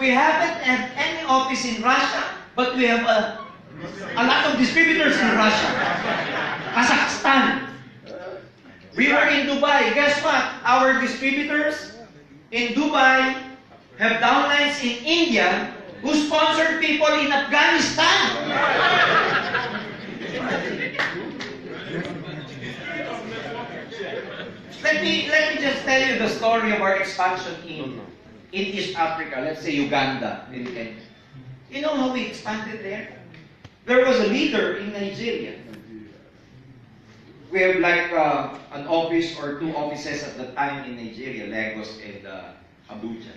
E: had any office in Russia, but we have a lot of distributors in Russia. Kazakhstan. We were in Dubai. Guess what? Our distributors in Dubai have downlines in India who sponsored people in Afghanistan. Let me just tell you the story of our expansion in East Africa. Let's say Uganda, in Kenya. You know how we expanded there? There was a leader in Nigeria.
A: we have like an office or two offices at the time in Nigeria, Lagos and Abuja.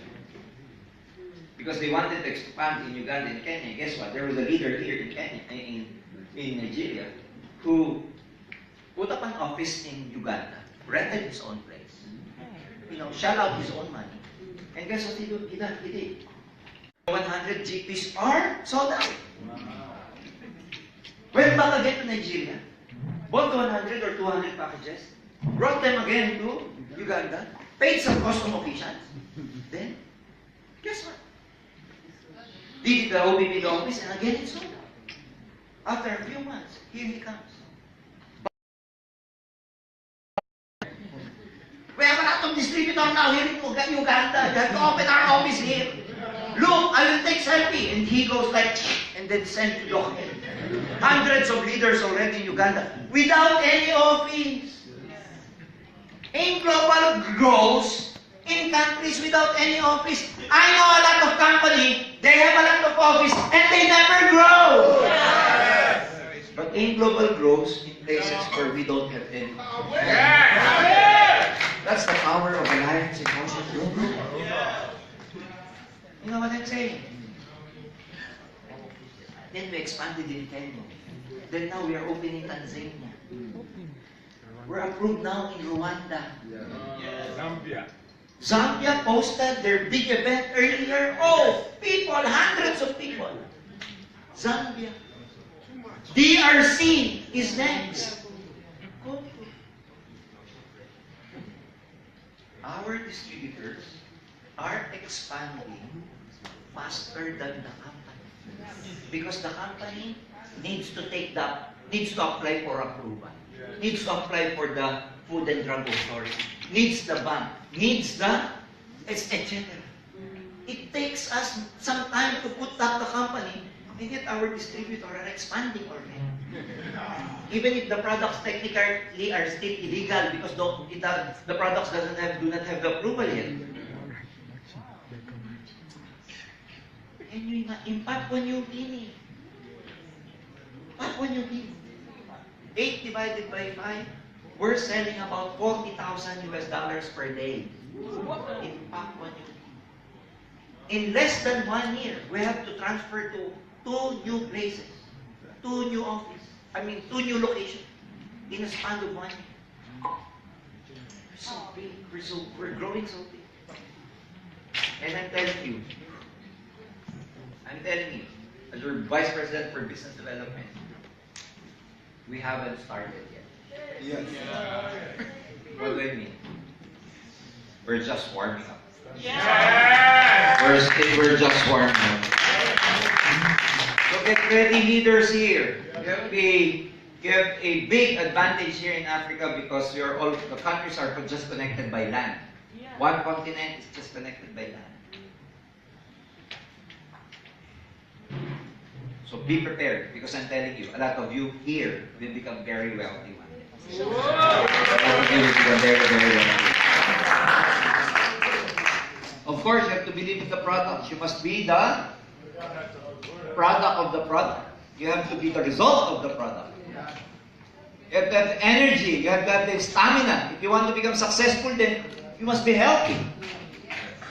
A: Because they wanted to expand in Uganda and Kenya. Guess what? There was a leader here in Kenya, in Nigeria, who put up an office in Uganda, rented his own place, shell out his own money. And guess what he did? 100 GPs are sold out. Went back again to Nigeria, bought 100 or 200 packages, brought them again to Uganda, paid some custom officials. Then, guess what? Did the OBP office and again it's sold out. After a few months, here he comes. We have a lot of distributors now here in Uganda. You have to open our office here. Look, I will take selfie. And he goes like, and then send to local. Hundreds of leaders already in Uganda without any office. In global growth, in countries without any office. I know a lot of company, they have a lot of office and they never grow. Yes. But in global growth, in places where we don't have any. Yes. That's the power of alliance in motion. You know what I'm saying? Then we expanded in Kenya. Then now we are opening Tanzania. We're approved now in Rwanda. Zambia posted their big event earlier. Oh, people, hundreds of people. Zambia. DRC is next. Our distributors are expanding faster than the company. Because the company needs to apply for approval. Needs to apply for the Food and Drug Authority. Needs the bank. Needs etc. It takes us some time to put up the company, and yet our distributors are expanding already. Even if the products technically are still illegal because the products do not have the approval yet. Can you imagine? Papua New Guinea. Papua New Guinea. 8 divided by 5, we're selling about $40,000 US per day in Papua New Guinea. In less than 1 year, we have to transfer to 2 new places, 2 new offices, 2 new locations in a span of 1 year. We're so big, we're growing so big. And I'm telling you, as your Vice President for Business Development, we haven't started yet.
C: Yes.
A: What do I mean? We're just warming up.
C: Yes.
A: We're just warming up. So get ready, leaders here. You have a big advantage here in Africa because the countries are just connected by land. One continent is just connected by land. So be prepared because I'm telling you, a lot of you here will become very wealthy one day. A lot of you will become very, very wealthy. Of course, you have to believe in the product. You must be the product of the product. You have to be the result of the product. You have to have energy. You have to have the stamina. If you want to become successful, then you must be healthy.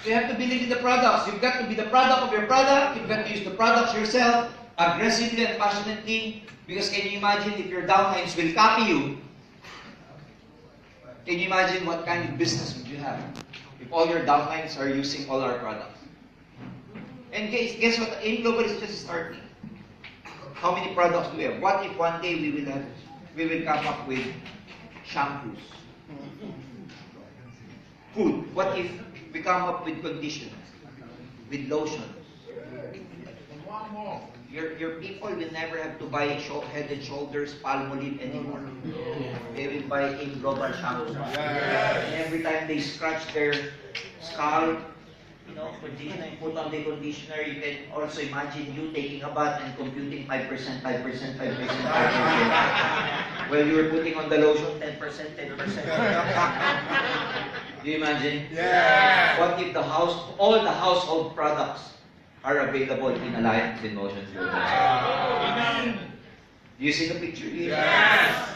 A: You have to believe in the products. You've got to be the product of your product. You've got to use the products yourself aggressively and passionately. Because can you imagine if your downlines will copy you? Can you imagine what kind of business would you have if all your downlines are using all our products? And guess what? AIM Global is just starting. How many products do we have? What if one day we will come up with shampoos? Food. What if we come up with conditioners, with lotions? Your people will never have to buy Head and Shoulders, Palmolive anymore. They will buy AIM Global shampoo. And every time they scratch their scalp, conditioner, put on the conditioner, you can also imagine you taking a bath and computing 5%, 5%, 5%, 5%. Well, you were putting on the lotion 10%, 10%. Do you imagine?
C: Yeah.
A: What if all the household products are available in Alliance in Motion Global? Do you see the picture here?
C: Yes.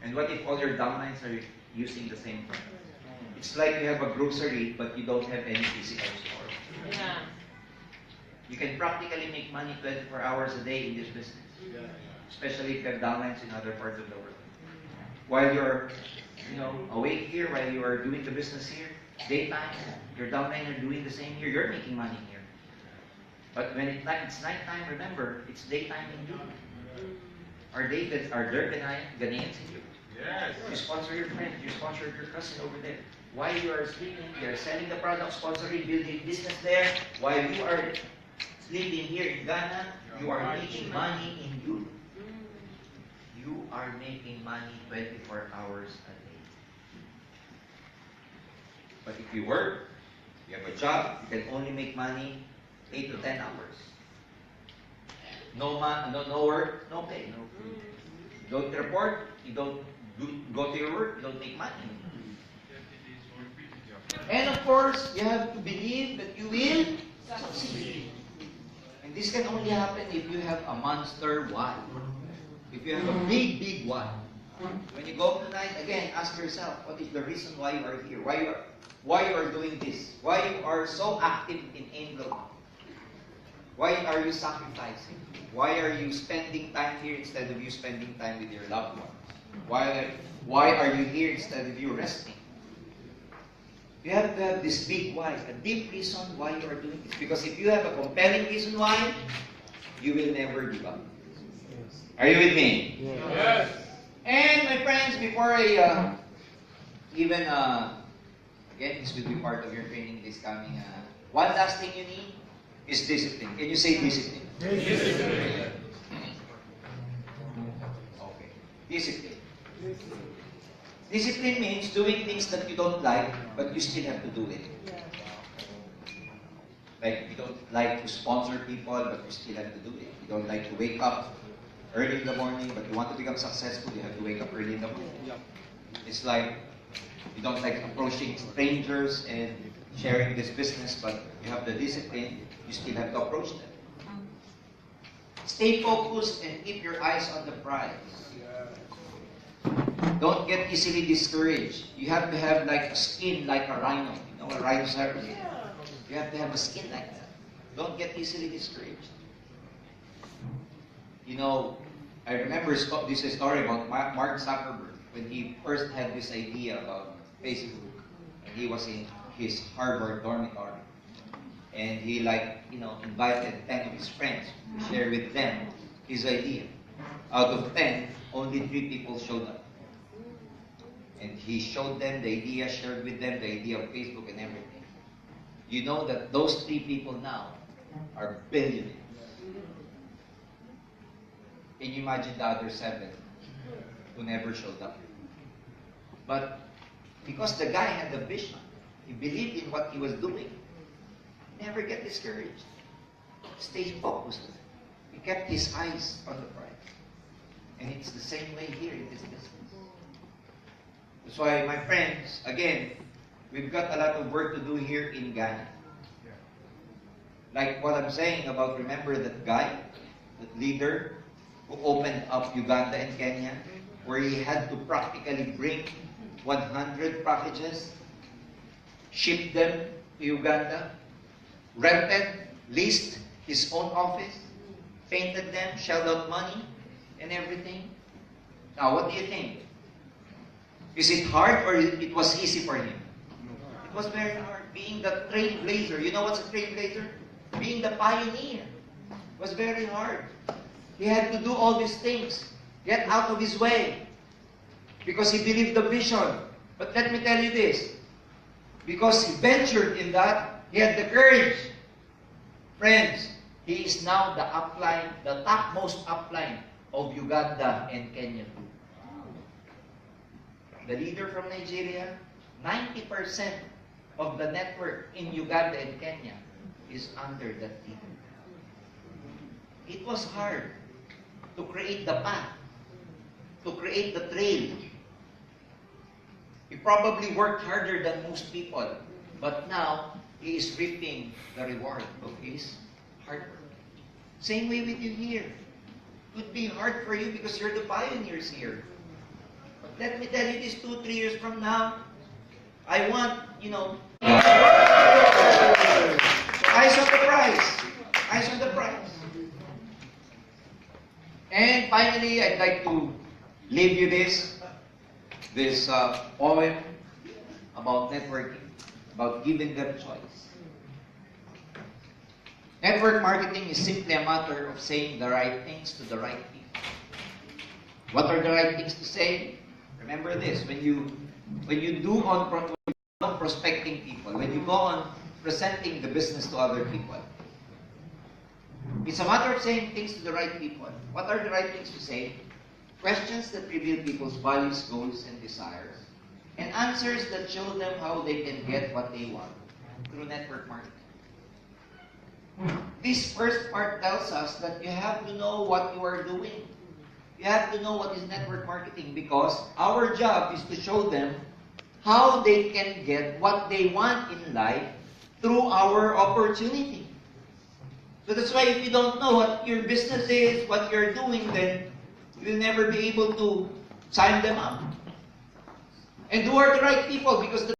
A: And what if all your downlines are using the same thing? It's like you have a grocery, but you don't have any physical store.
B: Yeah.
A: You can practically make money 24 hours a day in this business. Especially if you have downlines in other parts of the world. While you're, awake here, while you are doing the business here, daytime, your downline are doing the same here, you're making money here. But when it's nighttime, remember, it's daytime in you. Are there Ghanaians in you?
C: Yes.
A: You sponsor your friend, you sponsor your cousin over there. While you are sleeping, they are selling the product, sponsoring, building business there. While you are sleeping here in Ghana, you are making money in you. You are making money 24 hours a day. But if you work, you have a job, you can only make money 8 to 10 hours. No work, no pay. You don't report, you don't go to your work, you don't make money. And of course, you have to believe that you will succeed. And this can only happen if you have a monster why. If you have a big, big why. When you go tonight, again, ask yourself, what is the reason why you are here? Why you are doing this? Why you are so active in Angel? Why are you sacrificing? Why are you spending time here instead of you spending time with your loved ones? Why are you here instead of you resting? You have to have this big why, a deep reason why you are doing this. Because if you have a compelling reason why, you will never give up. Are you with me?
C: Yes.
A: And my friends, before I again, this will be part of your training this coming, one last thing you need is discipline. Can you say discipline?
C: Discipline.
A: Okay. Discipline. Discipline means doing things that you don't like, but you still have to do it. Like, you don't like to sponsor people, but you still have to do it. You don't like to wake up early in the morning, but you want to become successful, you have to wake up early in the morning. It's like, you don't like approaching strangers and sharing this business, but you have the discipline, you still have to approach them. Stay focused and keep your eyes on the prize. Don't get easily discouraged. You have to have like a skin like a rhino. You know, a rhinoceros. You have to have a skin like that. Don't get easily discouraged. You know, I remember this story about Mark Zuckerberg when he first had this idea about Facebook. And he was in his Harvard dormitory. And he invited 10 of his friends to share with them his idea. Out of 10, only 3 people showed up. And he showed them the idea, shared with them the idea of Facebook and everything. You know that those 3 people now are billionaires. Can you imagine the other 7 who never showed up? But because the guy had the vision, he believed in what he was doing, never get discouraged. Stay focused. He kept his eyes on the prize. And it's the same way here in this business. That's why, my friends, again, we've got a lot of work to do here in Ghana. Like what I'm saying about, remember that guy, that leader, who opened up Uganda and Kenya, where he had to practically bring 100 packages, ship them to Uganda, rented, leased his own office, painted them, shelled out money, and everything. Now, what do you think? Is it hard or it was easy for him? It was very hard. Being the trailblazer. You know what's a trailblazer? Being the pioneer was very hard. He had to do all these things. Get out of his way. Because he believed the vision. But let me tell you this. Because he ventured in that, he had the courage. Friends, he is now the upline, the topmost upline of Uganda and Kenya too. The leader from Nigeria, 90% of the network in Uganda and Kenya is under that leader. It was hard to create the path, to create the trail. He probably worked harder than most people, but now he is reaping the reward of his hard work. Same way with you here. It would be hard for you because you're the pioneers here. But
E: let me tell you this, 2-3 years from now, I want, eyes on the prize. Eyes on the prize. And finally, I'd like to leave you this poem about networking, about giving them choice. Network marketing is simply a matter of saying the right things to the right people. What are the right things to say? Remember this, when you do on prospecting people, when you go on presenting the business to other people, it's a matter of saying things to the right people. What are the right things to say? Questions that reveal people's values, goals, and desires, and answers that show them how they can get what they want through network marketing. This first part tells us that you have to know what you are doing. You have to know what is network marketing, because our job is to show them how they can get what they want in life through our opportunity. So that's why if you don't know what your business is, what you're doing, then you'll never be able to sign them up. And who are the right people? Because